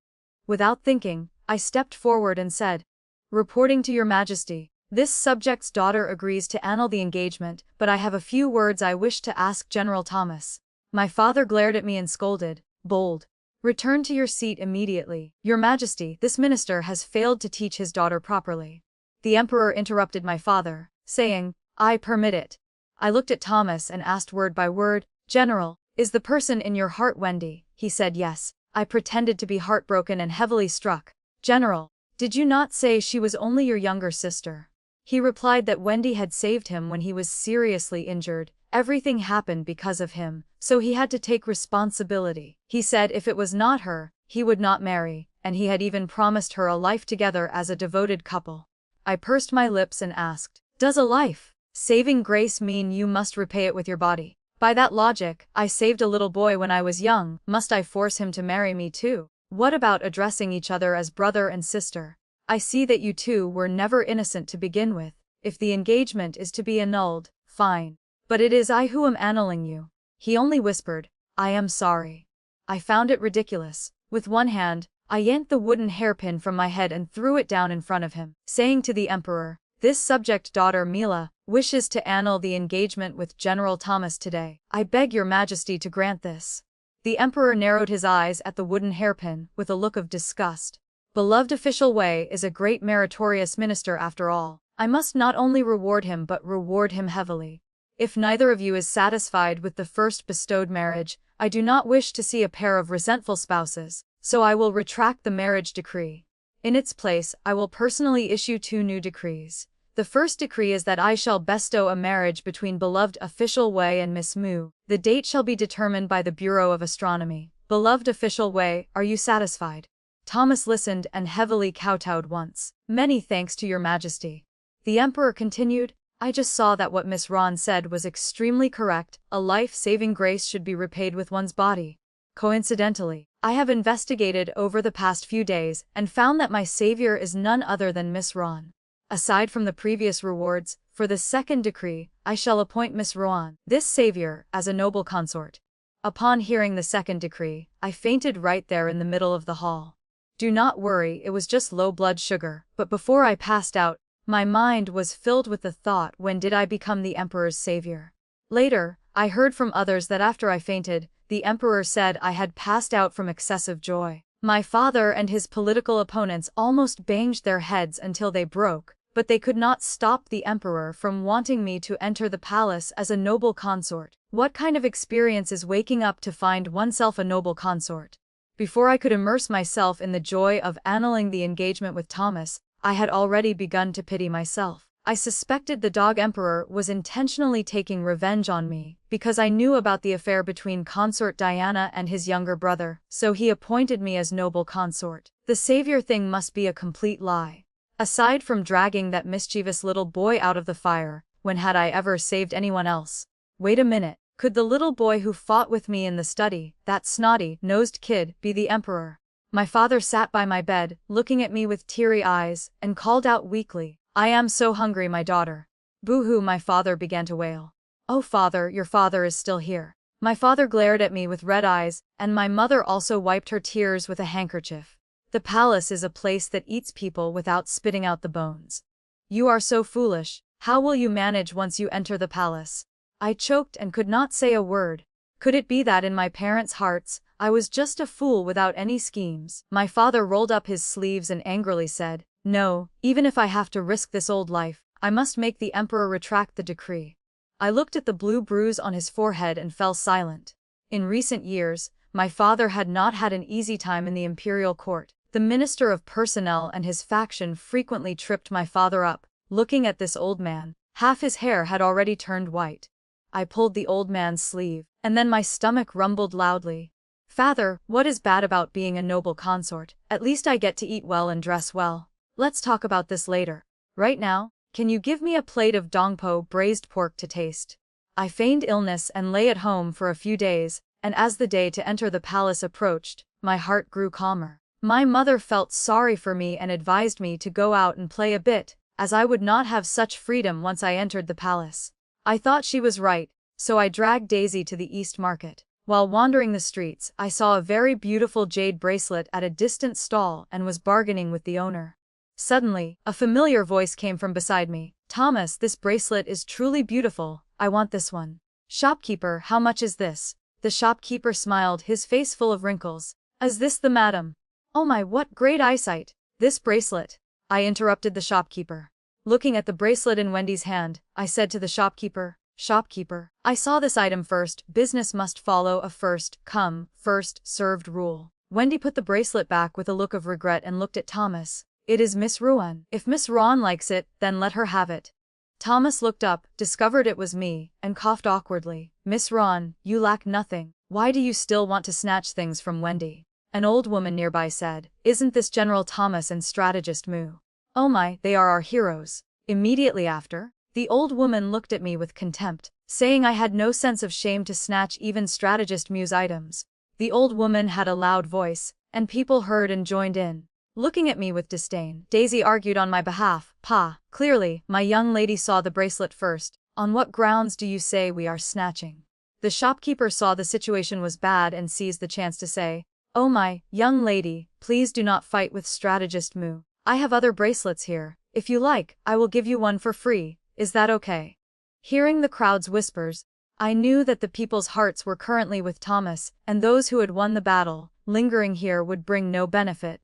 A: Without thinking, I stepped forward and said, "Reporting to your Majesty, this subject's daughter agrees to annul the engagement, but I have a few words I wish to ask General Thomas." My father glared at me and scolded, "Bold. Return to your seat immediately. Your Majesty, this minister has failed to teach his daughter properly." The emperor interrupted my father, saying, "I permit it." I looked at Thomas and asked word by word, "General, is the person in your heart Wendy?" He said yes. I pretended to be heartbroken and heavily struck. "General, did you not say she was only your younger sister?" He replied that Wendy had saved him when he was seriously injured. Everything happened because of him, so he had to take responsibility. He said if it was not her, he would not marry, and he had even promised her a life together as a devoted couple. I pursed my lips and asked, "Does a life-saving grace mean you must repay it with your body? By that logic, I saved a little boy when I was young, must I force him to marry me too? What about addressing each other as brother and sister? I see that you two were never innocent to begin with. If the engagement is to be annulled, fine. But it is I who am annulling you." He only whispered, "I am sorry." I found it ridiculous. With one hand, I yanked the wooden hairpin from my head and threw it down in front of him, saying to the emperor, "This subject daughter Mila wishes to annul the engagement with General Thomas today. I beg your Majesty to grant this." The emperor narrowed his eyes at the wooden hairpin with a look of disgust. "Beloved official Wei is a great meritorious minister after all. I must not only reward him but reward him heavily. If neither of you is satisfied with the first bestowed marriage, I do not wish to see a pair of resentful spouses, so I will retract the marriage decree. In its place, I will personally issue 2 new decrees. The first decree is that I shall bestow a marriage between beloved official Wei and Miss Mu. The date shall be determined by the Bureau of Astronomy. Beloved official Wei, are you satisfied?" Thomas listened and heavily kowtowed once. "Many thanks to your Majesty." The emperor continued, "I just saw that what Miss Ron said was extremely correct. A life-saving grace should be repaid with one's body. Coincidentally, I have investigated over the past few days and found that my savior is none other than Miss Ron. Aside from the previous rewards, for the second decree, I shall appoint Miss Ron, this savior, as a noble consort." Upon hearing the second decree, I fainted right there in the middle of the hall. Do not worry, it was just low blood sugar, but before I passed out, my mind was filled with the thought, when did I become the emperor's savior? Later, I heard from others that after I fainted, the emperor said I had passed out from excessive joy. My father and his political opponents almost banged their heads until they broke, but they could not stop the emperor from wanting me to enter the palace as a noble consort. What kind of experience is waking up to find oneself a noble consort? Before I could immerse myself in the joy of annulling the engagement with Thomas, I had already begun to pity myself. I suspected the dog emperor was intentionally taking revenge on me, because I knew about the affair between consort Diana and his younger brother, so he appointed me as noble consort. The savior thing must be a complete lie. Aside from dragging that mischievous little boy out of the fire, when had I ever saved anyone else? Wait a minute, could the little boy who fought with me in the study, that snotty-nosed kid, be the emperor? My father sat by my bed, looking at me with teary eyes, and called out weakly, "I am so hungry, my daughter." "Boo-hoo," my father began to wail. "Oh father, your father is still here." My father glared at me with red eyes, and my mother also wiped her tears with a handkerchief. "The palace is a place that eats people without spitting out the bones. You are so foolish, how will you manage once you enter the palace?" I choked and could not say a word. Could it be that in my parents' hearts, I was just a fool without any schemes? My father rolled up his sleeves and angrily said, "No, even if I have to risk this old life, I must make the emperor retract the decree." I looked at the blue bruise on his forehead and fell silent. In recent years, my father had not had an easy time in the imperial court. The Minister of Personnel and his faction frequently tripped my father up. Looking at this old man, half his hair had already turned white. I pulled the old man's sleeve, and then my stomach rumbled loudly. Father, what is bad about being a noble consort? At least I get to eat well and dress well. Let's talk about this later. Right now, can you give me a plate of dongpo braised pork to taste? I feigned illness and lay at home for a few days, and as the day to enter the palace approached, my heart grew calmer. My mother felt sorry for me and advised me to go out and play a bit, as I would not have such freedom once I entered the palace. I thought she was right, so I dragged Daisy to the East Market. While wandering the streets, I saw a very beautiful jade bracelet at a distant stall and was bargaining with the owner. Suddenly, a familiar voice came from beside me. Thomas, this bracelet is truly beautiful. I want this one. Shopkeeper, how much is this? The shopkeeper smiled, his face full of wrinkles. Is this the madam? Oh my, what great eyesight! This bracelet. I interrupted the shopkeeper. Looking at the bracelet in Wendy's hand, I said to the shopkeeper, Shopkeeper, I saw this item first. Business must follow a first come, first served rule. Wendy put the bracelet back with a look of regret and looked at Thomas. It is Miss Ruan. If Miss Ruan likes it, then let her have it. Thomas looked up, discovered it was me, and coughed awkwardly. Miss Ruan, you lack nothing. Why do you still want to snatch things from Wendy? An old woman nearby said, Isn't this General Thomas and strategist Moo? Oh my, they are our heroes. Immediately after, the old woman looked at me with contempt, saying I had no sense of shame to snatch even strategist Moo's items. The old woman had a loud voice, and people heard and joined in. Looking at me with disdain, Daisy argued on my behalf. Pa, clearly, my young lady saw the bracelet first. On what grounds do you say we are snatching? The shopkeeper saw the situation was bad and seized the chance to say, Oh my, young lady, please do not fight with strategist Moo. I have other bracelets here. If you like, I will give you one for free. Is that okay? Hearing the crowd's whispers, I knew that the people's hearts were currently with Thomas, and those who had won the battle, lingering here would bring no benefit.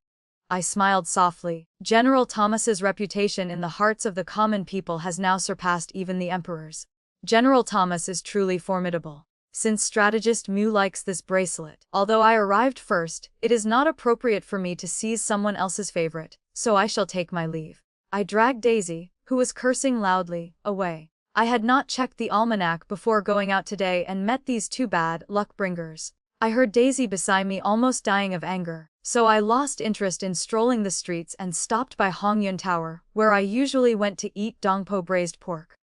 A: I smiled softly. General Thomas's reputation in the hearts of the common people has now surpassed even the emperor's. General Thomas is truly formidable. Since strategist Moo likes this bracelet, although I arrived first, it is not appropriate for me to seize someone else's favorite, so I shall take my leave. I dragged Daisy, who was cursing loudly, away. I had not checked the almanac before going out today and met these two bad luck bringers. I heard Daisy beside me almost dying of anger, so I lost interest in strolling the streets and stopped by Hongyun Tower, where I usually went to eat dongpo braised pork.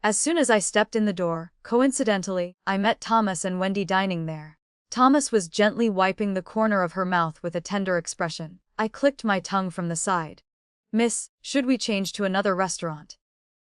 A: As soon as I stepped in the door, coincidentally, I met Thomas and Wendy dining there. Thomas was gently wiping the corner of her mouth with a tender expression. I clicked my tongue from the side. Miss, should we change to another restaurant?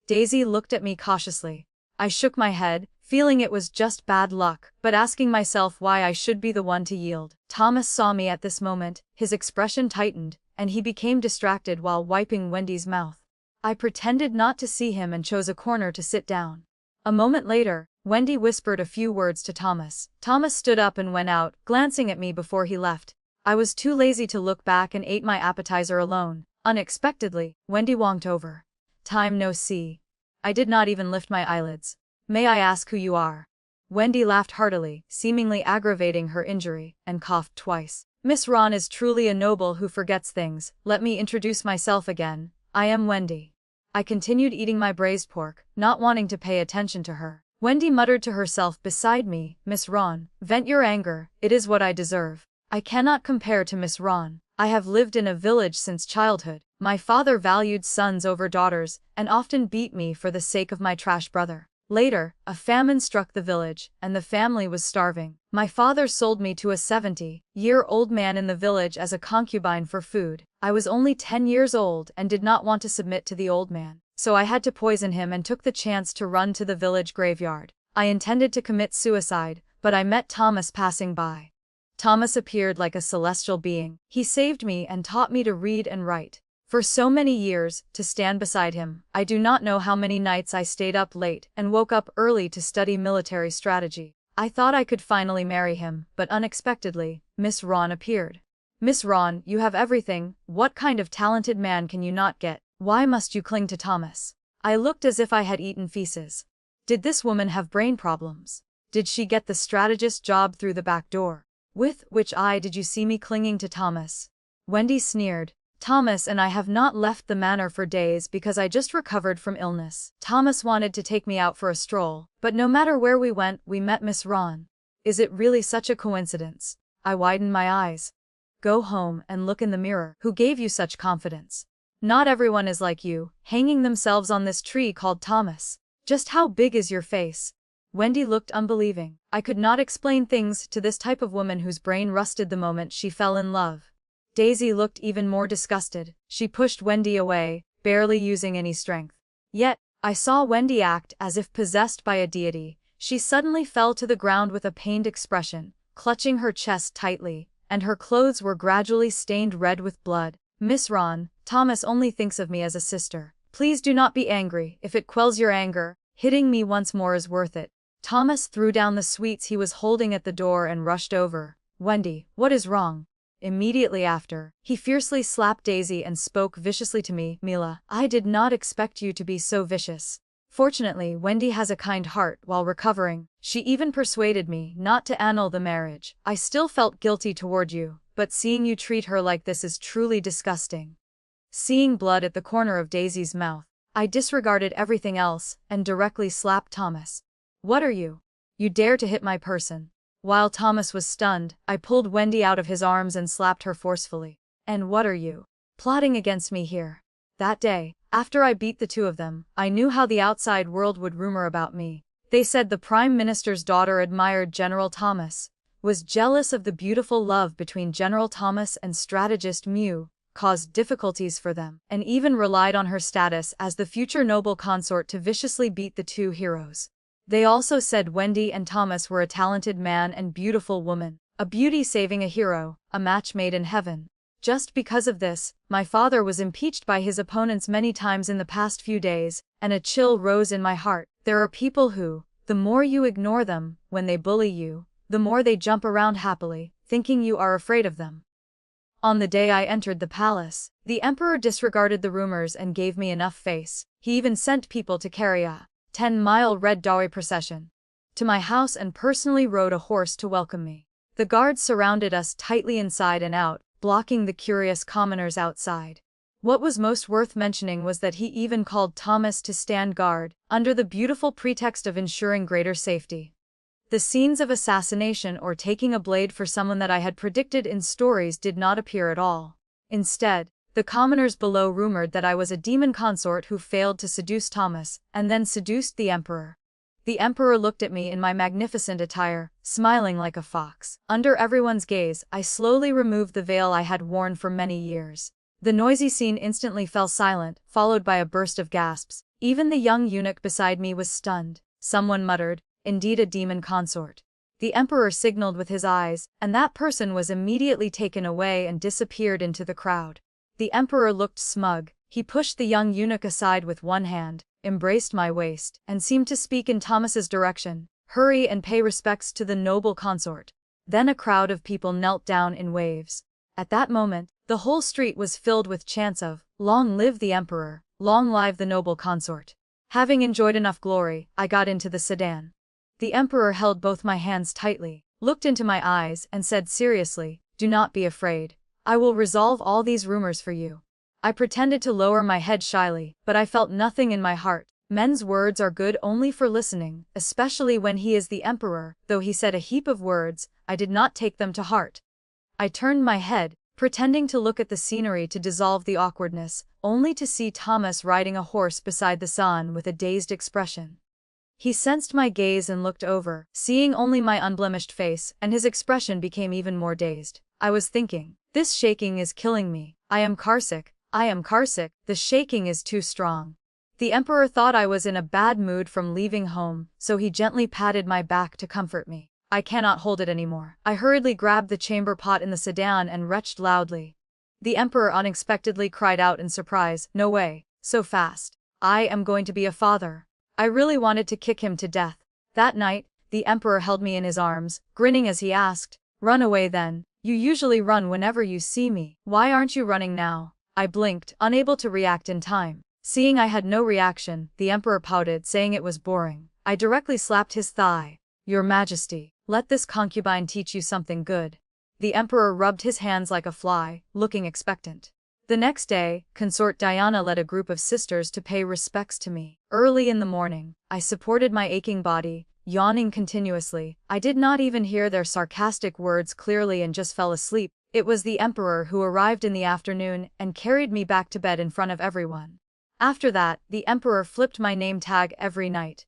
A: Daisy looked at me cautiously. I shook my head, feeling it was just bad luck, but asking myself why I should be the one to yield. Thomas saw me at this moment, his expression tightened, and he became distracted while wiping Wendy's mouth. I pretended not to see him and chose a corner to sit down. A moment later, Wendy whispered a few words to Thomas. Thomas stood up and went out, glancing at me before he left. I was too lazy to look back and ate my appetizer alone. Unexpectedly, Wendy walked over. Time no see. I did not even lift my eyelids. May I ask who you are? Wendy laughed heartily, seemingly aggravating her injury, and coughed twice. Miss Ron is truly a noble who forgets things. Let me introduce myself again. I am Wendy. I continued eating my braised pork, not wanting to pay attention to her. Wendy muttered to herself beside me, Miss Ron, vent your anger, it is what I deserve. I cannot compare to Miss Ron. I have lived in a village since childhood. My father valued sons over daughters, and often beat me for the sake of my trash brother. Later, a famine struck the village, and the family was starving. My father sold me to a 70-year-old man in the village as a concubine for food. I was only 10 years old and did not want to submit to the old man, so I had to poison him and took the chance to run to the village graveyard. I intended to commit suicide, but I met Thomas passing by. Thomas appeared like a celestial being. He saved me and taught me to read and write. For so many years, to stand beside him, I do not know how many nights I stayed up late and woke up early to study military strategy. I thought I could finally marry him, but unexpectedly, Miss Ron appeared. Miss Ron, you have everything. What kind of talented man can you not get? Why must you cling to Thomas? I looked as if I had eaten feces. Did this woman have brain problems? Did she get the strategist job through the back door? With which eye did you see me clinging to Thomas? Wendy sneered. Thomas and I have not left the manor for days because I just recovered from illness. Thomas wanted to take me out for a stroll, but no matter where we went, we met Miss Ron. Is it really such a coincidence? I widened my eyes. Go home and look in the mirror. Who gave you such confidence? Not everyone is like you, hanging themselves on this tree called Thomas. Just how big is your face? Wendy looked unbelieving. I could not explain things to this type of woman whose brain rusted the moment she fell in love. Daisy looked even more disgusted. She pushed Wendy away, barely using any strength. Yet, I saw Wendy act as if possessed by a deity. She suddenly fell to the ground with a pained expression, clutching her chest tightly, and her clothes were gradually stained red with blood. Miss Ron, Thomas only thinks of me as a sister. Please do not be angry. If it quells your anger, hitting me once more is worth it. Thomas threw down the sweets he was holding at the door and rushed over. Wendy, what is wrong? Immediately after, he fiercely slapped Daisy and spoke viciously to me. Mila, I did not expect you to be so vicious. Fortunately, Wendy has a kind heart. While recovering, she even persuaded me not to annul the marriage. I still felt guilty toward you, but seeing you treat her like this is truly disgusting. Seeing blood at the corner of Daisy's mouth, I disregarded everything else and directly slapped Thomas. What are you? You dare to hit my person? While Thomas was stunned, I pulled Wendy out of his arms and slapped her forcefully. And what are you plotting against me here? That day, after I beat the two of them, I knew how the outside world would rumor about me. They said the Prime Minister's daughter admired General Thomas, was jealous of the beautiful love between General Thomas and strategist Mew, caused difficulties for them, and even relied on her status as the future noble consort to viciously beat the two heroes. They also said Wendy and Thomas were a talented man and beautiful woman, a beauty saving a hero, a match made in heaven. Just because of this, my father was impeached by his opponents many times in the past few days, and a chill rose in my heart. There are people who, the more you ignore them, when they bully you, the more they jump around happily, thinking you are afraid of them. On the day I entered the palace, the emperor disregarded the rumors and gave me enough face. He even sent people to carry a 10-mile red dowry procession to my house and personally rode a horse to welcome me. The guards surrounded us tightly inside and out, blocking the curious commoners outside. What was most worth mentioning was that he even called Thomas to stand guard, under the beautiful pretext of ensuring greater safety. The scenes of assassination or taking a blade for someone that I had predicted in stories did not appear at all. Instead, the commoners below rumored that I was a demon consort who failed to seduce Thomas, and then seduced the emperor. The emperor looked at me in my magnificent attire, smiling like a fox. Under everyone's gaze, I slowly removed the veil I had worn for many years. The noisy scene instantly fell silent, followed by a burst of gasps. Even the young eunuch beside me was stunned. Someone muttered, "Indeed a demon consort." The emperor signaled with his eyes, and that person was immediately taken away and disappeared into the crowd. The emperor looked smug. He pushed the young eunuch aside with one hand, embraced my waist, and seemed to speak in Thomas's direction. "Hurry and pay respects to the noble consort." Then a crowd of people knelt down in waves. At that moment, the whole street was filled with chants of, "Long live the emperor, long live the noble consort." Having enjoyed enough glory, I got into the sedan. The emperor held both my hands tightly, looked into my eyes, and said seriously, "Do not be afraid. I will resolve all these rumors for you." I pretended to lower my head shyly, but I felt nothing in my heart. Men's words are good only for listening, especially when he is the emperor. Though he said a heap of words, I did not take them to heart. I turned my head, pretending to look at the scenery to dissolve the awkwardness, only to see Thomas riding a horse beside the sun with a dazed expression. He sensed my gaze and looked over, seeing only my unblemished face, and his expression became even more dazed. I was thinking, this shaking is killing me. I am carsick. The shaking is too strong. The emperor thought I was in a bad mood from leaving home, so he gently patted my back to comfort me. I cannot hold it anymore. I hurriedly grabbed the chamber pot in the sedan and retched loudly. The emperor unexpectedly cried out in surprise, "No way, so fast. I am going to be a father." I really wanted to kick him to death. That night, the emperor held me in his arms, grinning as he asked, "Run away then. You usually run whenever you see me. Why aren't you running now?" I blinked, unable to react in time. Seeing I had no reaction, the emperor pouted, saying it was boring. I directly slapped his thigh. "Your Majesty, let this concubine teach you something good." The emperor rubbed his hands like a fly, looking expectant. The next day, Consort Diana led a group of sisters to pay respects to me. Early in the morning, I supported my aching body, yawning continuously. I did not even hear their sarcastic words clearly and just fell asleep. It was the emperor who arrived in the afternoon and carried me back to bed in front of everyone. After that, the emperor flipped my name tag every night.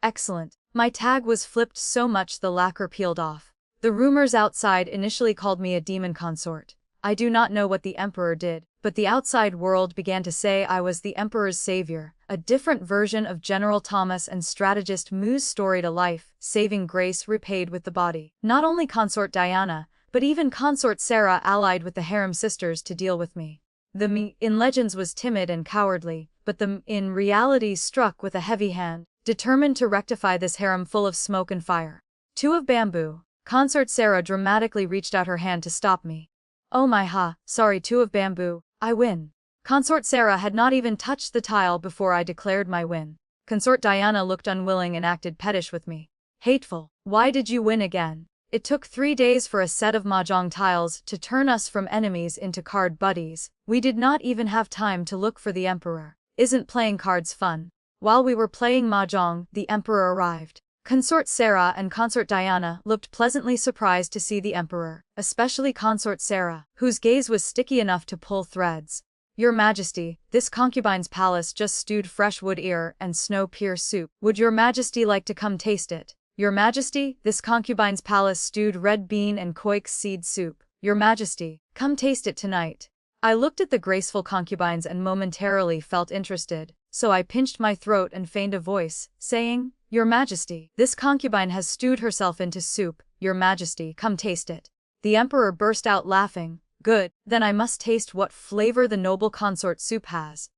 A: Excellent. My tag was flipped so much the lacquer peeled off. The rumors outside initially called me a demon consort. I do not know what the emperor did, but the outside world began to say I was the emperor's savior, a different version of General Thomas and strategist Mu's story to life, saving grace repaid with the body. Not only consort Diana, but even consort Sarah allied with the harem sisters to deal with me. The me in legends was timid and cowardly, but the m in reality struck with a heavy hand, determined to rectify this harem full of smoke and fire. Two of bamboo. Consort Sarah dramatically reached out her hand to stop me. Oh my sorry, two of bamboo, I win. Consort Sarah had not even touched the tile before I declared my win. Consort Diana looked unwilling and acted pettish with me. Hateful. Why did you win again? It took 3 days for a set of mahjong tiles to turn us from enemies into card buddies. We did not even have time to look for the emperor. Isn't playing cards fun? While we were playing mahjong, the emperor arrived. Consort Sarah and Consort Diana looked pleasantly surprised to see the emperor, especially Consort Sarah, whose gaze was sticky enough to pull threads. Your Majesty, this concubine's palace just stewed fresh wood ear and snow pear soup. Would your Majesty like to come taste it? Your Majesty, this concubine's palace stewed red bean and koik seed soup. Your Majesty, come taste it tonight. I looked at the graceful concubines and momentarily felt interested, so I pinched my throat and feigned a voice, saying, Your Majesty, this concubine has stewed herself into soup. Your Majesty, come taste it. The emperor burst out laughing. Good, then I must taste what flavor the noble consort soup has.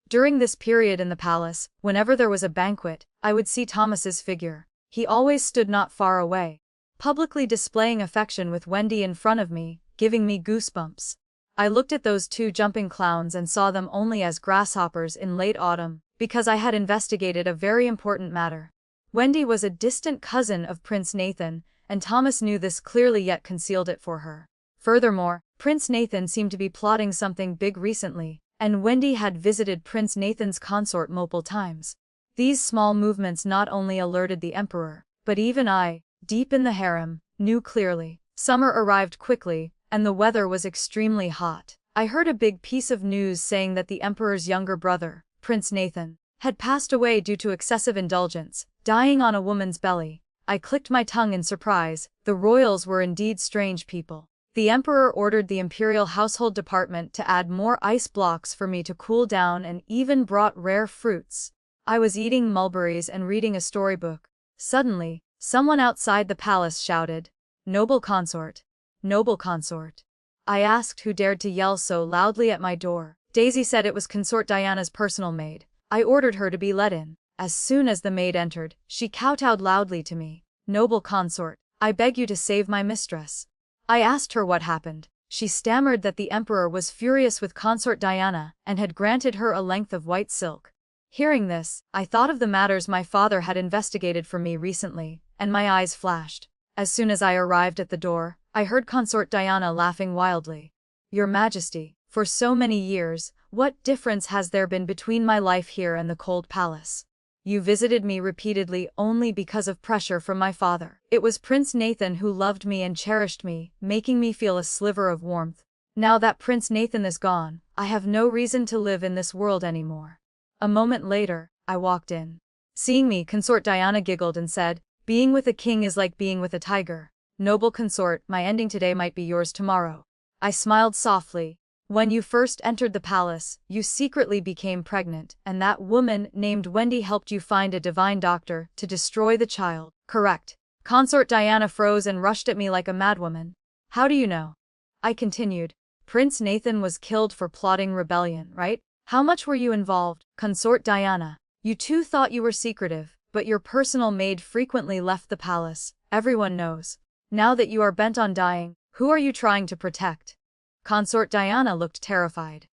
A: During this period in the palace, whenever there was a banquet, I would see Thomas's figure. He always stood not far away, publicly displaying affection with Wendy in front of me, giving me goosebumps. I looked at those two jumping clowns and saw them only as grasshoppers in late autumn, because I had investigated a very important matter. Wendy was a distant cousin of Prince Nathan, and Thomas knew this clearly yet concealed it for her. Furthermore, Prince Nathan seemed to be plotting something big recently, and Wendy had visited Prince Nathan's consort multiple times. These small movements not only alerted the emperor, but even I, deep in the harem, knew clearly. Summer arrived quickly, and the weather was extremely hot. I heard a big piece of news saying that the emperor's younger brother, Prince Nathan, had passed away due to excessive indulgence, dying on a woman's belly. I clicked my tongue in surprise. The royals were indeed strange people. The emperor ordered the Imperial household department to add more ice blocks for me to cool down and even brought rare fruits. I was eating mulberries and reading a storybook. Suddenly, someone outside the palace shouted, Noble consort! Noble consort! I asked who dared to yell so loudly at my door. Daisy said it was Consort Diana's personal maid. I ordered her to be let in. As soon as the maid entered, she kowtowed loudly to me. Noble consort, I beg you to save my mistress. I asked her what happened. She stammered that the emperor was furious with Consort Diana and had granted her a length of white silk. Hearing this, I thought of the matters my father had investigated for me recently, and my eyes flashed. As soon as I arrived at the door, I heard Consort Diana laughing wildly. Your Majesty, for so many years, what difference has there been between my life here and the cold palace? You visited me repeatedly only because of pressure from my father. It was Prince Nathan who loved me and cherished me, making me feel a sliver of warmth. Now that Prince Nathan is gone, I have no reason to live in this world anymore. A moment later, I walked in. Seeing me, Consort Diana giggled and said, Being with a king is like being with a tiger. Noble consort, my ending today might be yours tomorrow. I smiled softly. When you first entered the palace, you secretly became pregnant, and that woman named Wendy helped you find a divine doctor to destroy the child. Correct. Consort Diana froze and rushed at me like a madwoman. How do you know? I continued. Prince Nathan was killed for plotting rebellion, right? How much were you involved? Consort Diana. You two thought you were secretive, but your personal maid frequently left the palace. Everyone knows. Now that you are bent on dying, who are you trying to protect? Consort Diana looked terrified.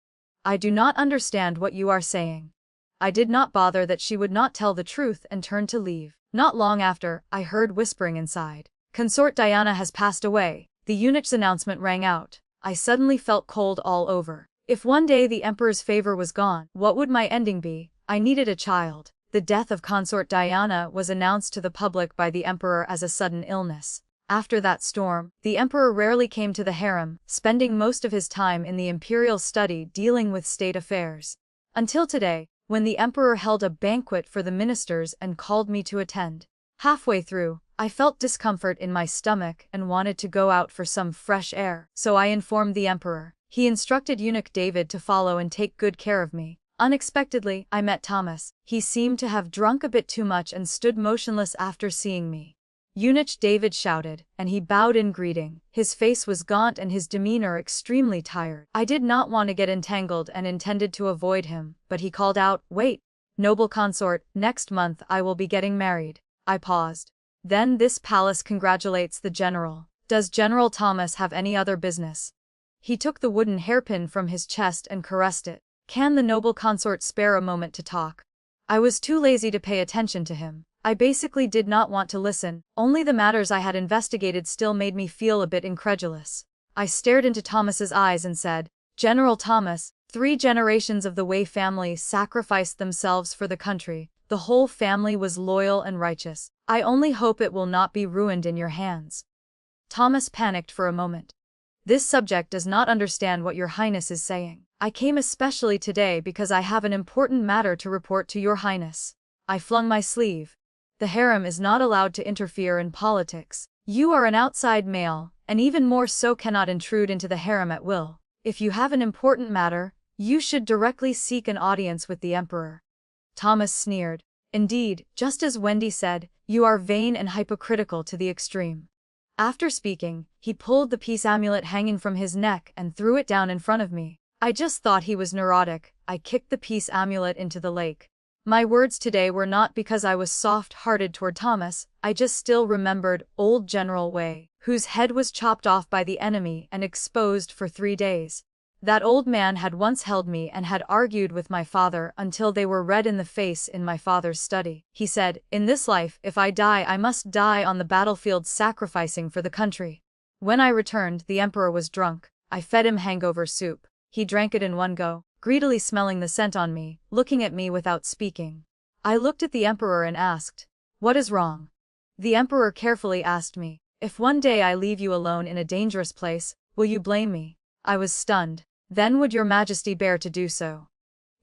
A: I do not understand what you are saying. I did not bother that she would not tell the truth and turned to leave. Not long after, I heard whispering inside. Consort Diana has passed away. The eunuch's announcement rang out. I suddenly felt cold all over. If one day the emperor's favor was gone, what would my ending be? I needed a child. The death of consort Diana was announced to the public by the emperor as a sudden illness. After that storm, the emperor rarely came to the harem, spending most of his time in the imperial study dealing with state affairs. Until today, when the emperor held a banquet for the ministers and called me to attend. Halfway through, I felt discomfort in my stomach and wanted to go out for some fresh air, so I informed the emperor. He instructed eunuch David to follow and take good care of me. Unexpectedly, I met Thomas. He seemed to have drunk a bit too much and stood motionless after seeing me. Eunuch David shouted, and he bowed in greeting. His face was gaunt and his demeanor extremely tired. I did not want to get entangled and intended to avoid him, but he called out, "Wait, noble consort, next month I will be getting married." I paused. Then this palace congratulates the general. Does General Thomas have any other business? He took the wooden hairpin from his chest and caressed it. Can the noble consort spare a moment to talk? I was too lazy to pay attention to him. I basically did not want to listen, only the matters I had investigated still made me feel a bit incredulous. I stared into Thomas's eyes and said, "General Thomas, 3 generations of the Wei family sacrificed themselves for the country. The whole family was loyal and righteous. I only hope it will not be ruined in your hands." Thomas panicked for a moment. "This subject does not understand what your highness is saying. I came especially today because I have an important matter to report to your highness." I flung my sleeve. "The harem is not allowed to interfere in politics. You are an outside male, and even more so cannot intrude into the harem at will. If you have an important matter, you should directly seek an audience with the emperor." Thomas sneered. "Indeed, just as Wendy said, you are vain and hypocritical to the extreme." After speaking, he pulled the peace amulet hanging from his neck and threw it down in front of me. I just thought he was neurotic. I kicked the peace amulet into the lake. My words today were not because I was soft-hearted toward Thomas. I just still remembered old General Wei, whose head was chopped off by the enemy and exposed for 3 days. That old man had once held me and had argued with my father until they were red in the face in my father's study. He said, "In this life, if I die, I must die on the battlefield sacrificing for the country." When I returned, the emperor was drunk. I fed him hangover soup. He drank it in one go, greedily smelling the scent on me, looking at me without speaking. I looked at the emperor and asked, "What is wrong?" The emperor carefully asked me, "If one day I leave you alone in a dangerous place, will you blame me?" I was stunned. "Then would your majesty bear to do so?"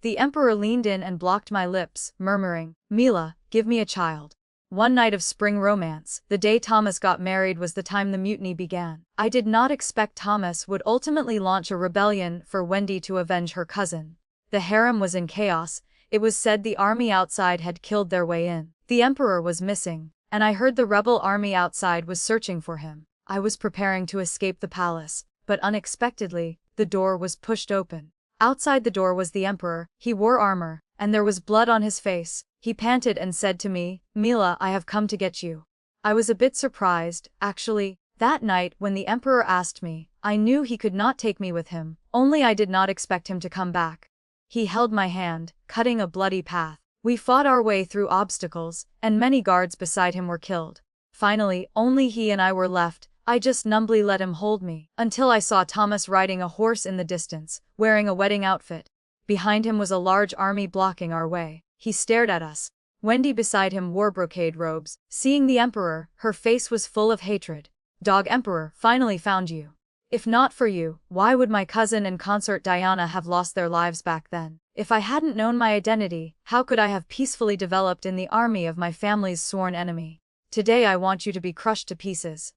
A: The emperor leaned in and blocked my lips, murmuring, "Mila, give me a child." One night of spring romance, the day Thomas got married was the time the mutiny began. I did not expect Thomas would ultimately launch a rebellion for Wendy to avenge her cousin. The harem was in chaos. It was said the army outside had killed their way in. The emperor was missing, and I heard the rebel army outside was searching for him. I was preparing to escape the palace, but unexpectedly, the door was pushed open. Outside the door was the emperor. He wore armor, and there was blood on his face. He panted and said to me, "Mila, I have come to get you." I was a bit surprised, actually. That night, when the emperor asked me, I knew he could not take me with him, only I did not expect him to come back. He held my hand, cutting a bloody path. We fought our way through obstacles, and many guards beside him were killed. Finally, only he and I were left. I just numbly let him hold me, until I saw Thomas riding a horse in the distance, wearing a wedding outfit. Behind him was a large army blocking our way. He stared at us. Wendy beside him wore brocade robes. Seeing the emperor, her face was full of hatred. "Dog Emperor, finally found you. If not for you, why would my cousin and consort Diana have lost their lives back then? If I hadn't known my identity, how could I have peacefully developed in the army of my family's sworn enemy? Today I want you to be crushed to pieces."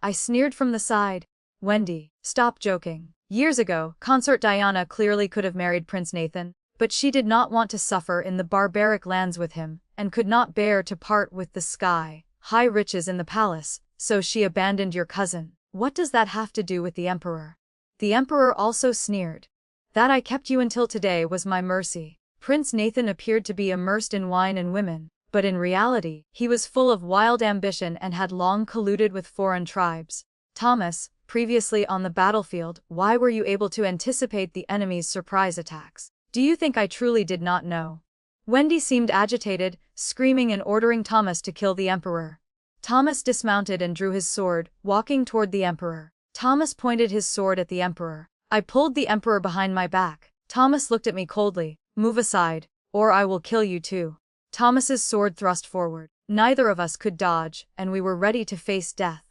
A: I sneered from the side. "Wendy, stop joking. Years ago, consort Diana clearly could have married Prince Nathan, but she did not want to suffer in the barbaric lands with him, and could not bear to part with the sky, high riches in the palace, so she abandoned your cousin. What does that have to do with the emperor?" The emperor also sneered. "That I kept you until today was my mercy." Prince Nathan appeared to be immersed in wine and women, but in reality, he was full of wild ambition and had long colluded with foreign tribes. "Thomas, previously on the battlefield, why were you able to anticipate the enemy's surprise attacks? Do you think I truly did not know?" Wendy seemed agitated, screaming and ordering Thomas to kill the emperor. Thomas dismounted and drew his sword, walking toward the emperor. Thomas pointed his sword at the emperor. I pulled the emperor behind my back. Thomas looked at me coldly. Move aside, or I will kill you too. Thomas's sword thrust forward. Neither of us could dodge, and we were ready to face death.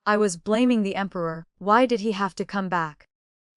A: I was blaming the emperor. Why did he have to come back?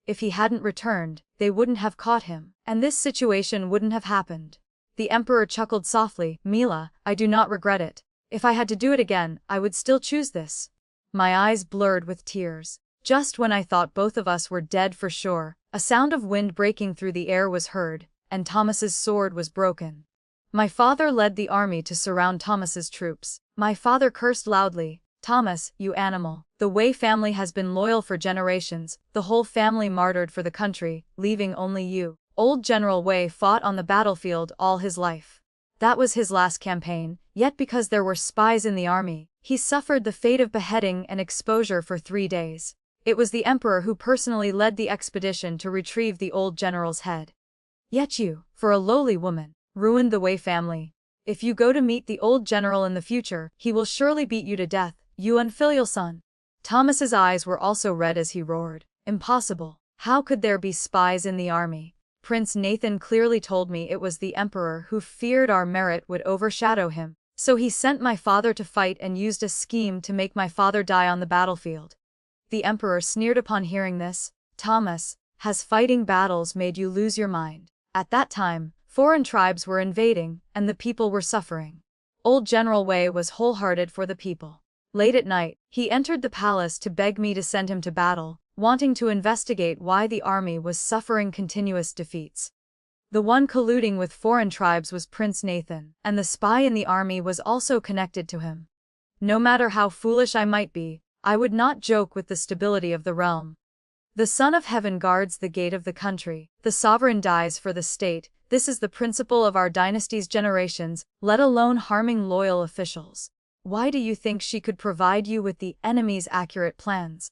A: If he hadn't returned, they wouldn't have caught him, and this situation wouldn't have happened. The emperor chuckled softly. Mila, I do not regret it. If I had to do it again, I would still choose this. My eyes blurred with tears. Just when I thought both of us were dead for sure, a sound of wind breaking through the air was heard, and Thomas's sword was broken. My father led the army to surround Thomas's troops. My father cursed loudly. Thomas, you animal. The Wei family has been loyal for generations, the whole family martyred for the country, leaving only you. Old General Wei fought on the battlefield all his life. That was his last campaign, yet because there were spies in the army, he suffered the fate of beheading and exposure for 3 days. It was the emperor who personally led the expedition to retrieve the old general's head. Yet you, for a lowly woman, ruined the Wei family. If you go to meet the old general in the future, he will surely beat you to death, you unfilial son. Thomas's eyes were also red as he roared. Impossible. How could there be spies in the army? Prince Nathan clearly told me it was the emperor who feared our merit would overshadow him, so he sent my father to fight and used a scheme to make my father die on the battlefield. The emperor sneered upon hearing this. Thomas, has fighting battles made you lose your mind? At that time, foreign tribes were invading, and the people were suffering. Old General Wei was wholehearted for the people. Late at night, he entered the palace to beg me to send him to battle, wanting to investigate why the army was suffering continuous defeats. The one colluding with foreign tribes was Prince Nathan, and the spy in the army was also connected to him. No matter how foolish I might be, I would not joke with the stability of the realm. The Son of Heaven guards the gate of the country, the sovereign dies for the state. This is the principle of our dynasty's generations, let alone harming loyal officials. Why do you think she could provide you with the enemy's accurate plans?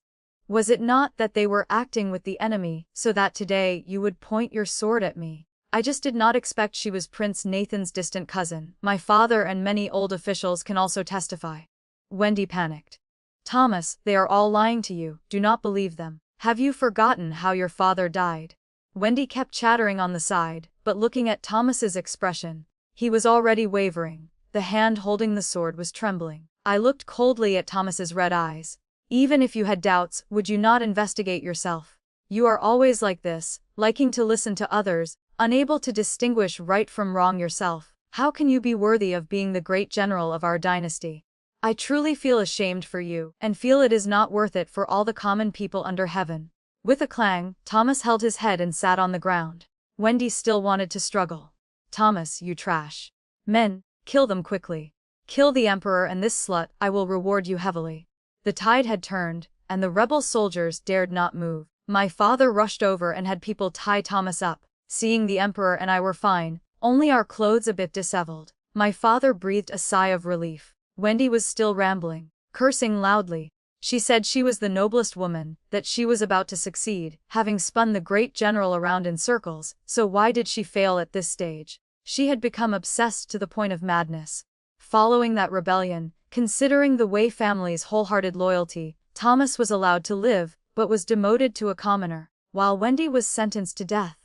A: Was it not that they were acting with the enemy, so that today you would point your sword at me? I just did not expect she was Prince Nathan's distant cousin. My father and many old officials can also testify. Wendy panicked. Thomas, they are all lying to you, do not believe them. Have you forgotten how your father died? Wendy kept chattering on the side, but looking at Thomas's expression, he was already wavering. The hand holding the sword was trembling. I looked coldly at Thomas's red eyes. Even if you had doubts, would you not investigate yourself? You are always like this, liking to listen to others, unable to distinguish right from wrong yourself. How can you be worthy of being the great general of our dynasty? I truly feel ashamed for you, and feel it is not worth it for all the common people under heaven. With a clang, Thomas held his head and sat on the ground. Wendy still wanted to struggle. Thomas, you trash. Men, kill them quickly. Kill the emperor and this slut, I will reward you heavily. The tide had turned, and the rebel soldiers dared not move. My father rushed over and had people tie Thomas up. Seeing the emperor and I were fine, only our clothes a bit disheveled. My father breathed a sigh of relief. Wendy was still rambling, cursing loudly. She said she was the noblest woman, that she was about to succeed, having spun the great general around in circles, so why did she fail at this stage? She had become obsessed to the point of madness. Following that rebellion, considering the Wei family's wholehearted loyalty, Thomas was allowed to live, but was demoted to a commoner, while Wendy was sentenced to death.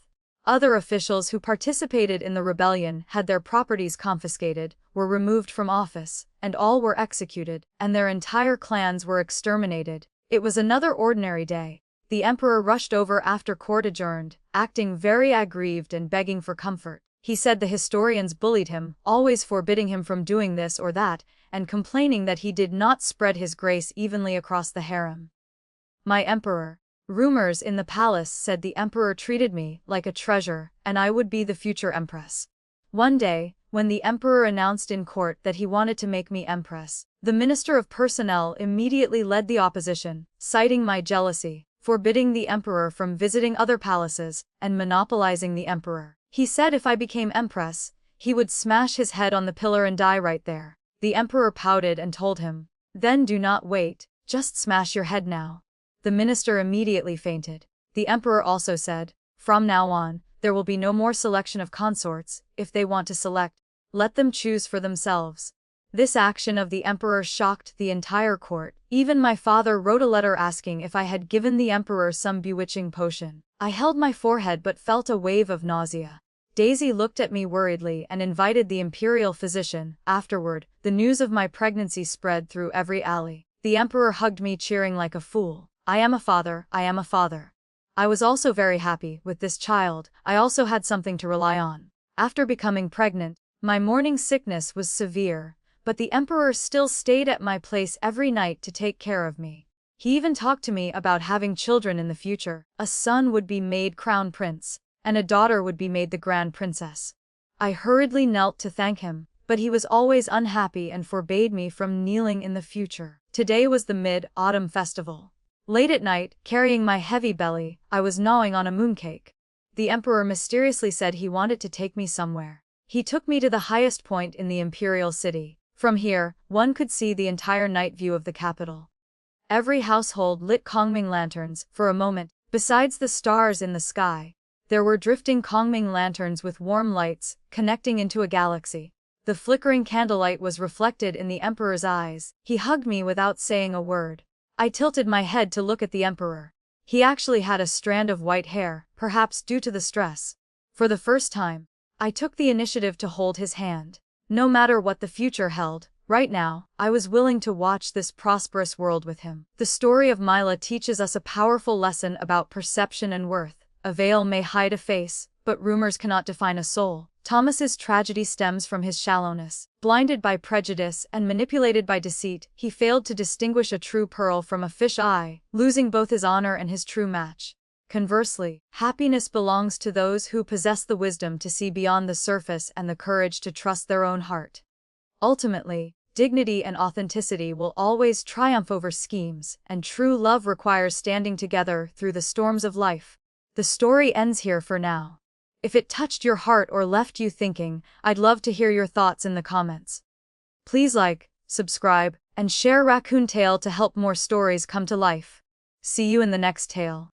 A: Other officials who participated in the rebellion had their properties confiscated, were removed from office, and all were executed, and their entire clans were exterminated. It was another ordinary day. The emperor rushed over after court adjourned, acting very aggrieved and begging for comfort. He said the historians bullied him, always forbidding him from doing this or that, and complaining that he did not spread his grace evenly across the harem. My emperor. Rumors in the palace said the emperor treated me like a treasure, and I would be the future empress. One day, when the emperor announced in court that he wanted to make me empress, the minister of personnel immediately led the opposition, citing my jealousy, forbidding the emperor from visiting other palaces, and monopolizing the emperor. He said if I became empress, he would smash his head on the pillar and die right there. The emperor pouted and told him, "Then do not wait, just smash your head now." The minister immediately fainted. The emperor also said, "From now on, there will be no more selection of consorts. If they want to select, let them choose for themselves." This action of the emperor shocked the entire court. Even my father wrote a letter asking if I had given the emperor some bewitching potion. I held my forehead but felt a wave of nausea. Daisy looked at me worriedly and invited the imperial physician. Afterward, the news of my pregnancy spread through every alley. The emperor hugged me, cheering like a fool. I am a father, I am a father. I was also very happy. With this child, I also had something to rely on. After becoming pregnant, my morning sickness was severe, but the emperor still stayed at my place every night to take care of me. He even talked to me about having children in the future. A son would be made crown prince, and a daughter would be made the grand princess. I hurriedly knelt to thank him, but he was always unhappy and forbade me from kneeling in the future. Today was the Mid-Autumn Festival. Late at night, carrying my heavy belly, I was gnawing on a mooncake. The emperor mysteriously said he wanted to take me somewhere. He took me to the highest point in the Imperial city. From here, one could see the entire night view of the capital. Every household lit Kongming lanterns. For a moment, besides the stars in the sky, there were drifting Kongming lanterns with warm lights, connecting into a galaxy. The flickering candlelight was reflected in the emperor's eyes. He hugged me without saying a word. I tilted my head to look at the emperor. He actually had a strand of white hair, perhaps due to the stress. For the first time, I took the initiative to hold his hand. No matter what the future held, right now, I was willing to watch this prosperous world with him. The story of Mila teaches us a powerful lesson about perception and worth. A veil may hide a face, but rumors cannot define a soul. Thomas's tragedy stems from his shallowness. Blinded by prejudice and manipulated by deceit, he failed to distinguish a true pearl from a fish eye, losing both his honor and his true match. Conversely, happiness belongs to those who possess the wisdom to see beyond the surface and the courage to trust their own heart. Ultimately, dignity and authenticity will always triumph over schemes, and true love requires standing together through the storms of life. The story ends here for now. If it touched your heart or left you thinking, I'd love to hear your thoughts in the comments. Please like, subscribe, and share Raccoon Tale to help more stories come to life. See you in the next tale.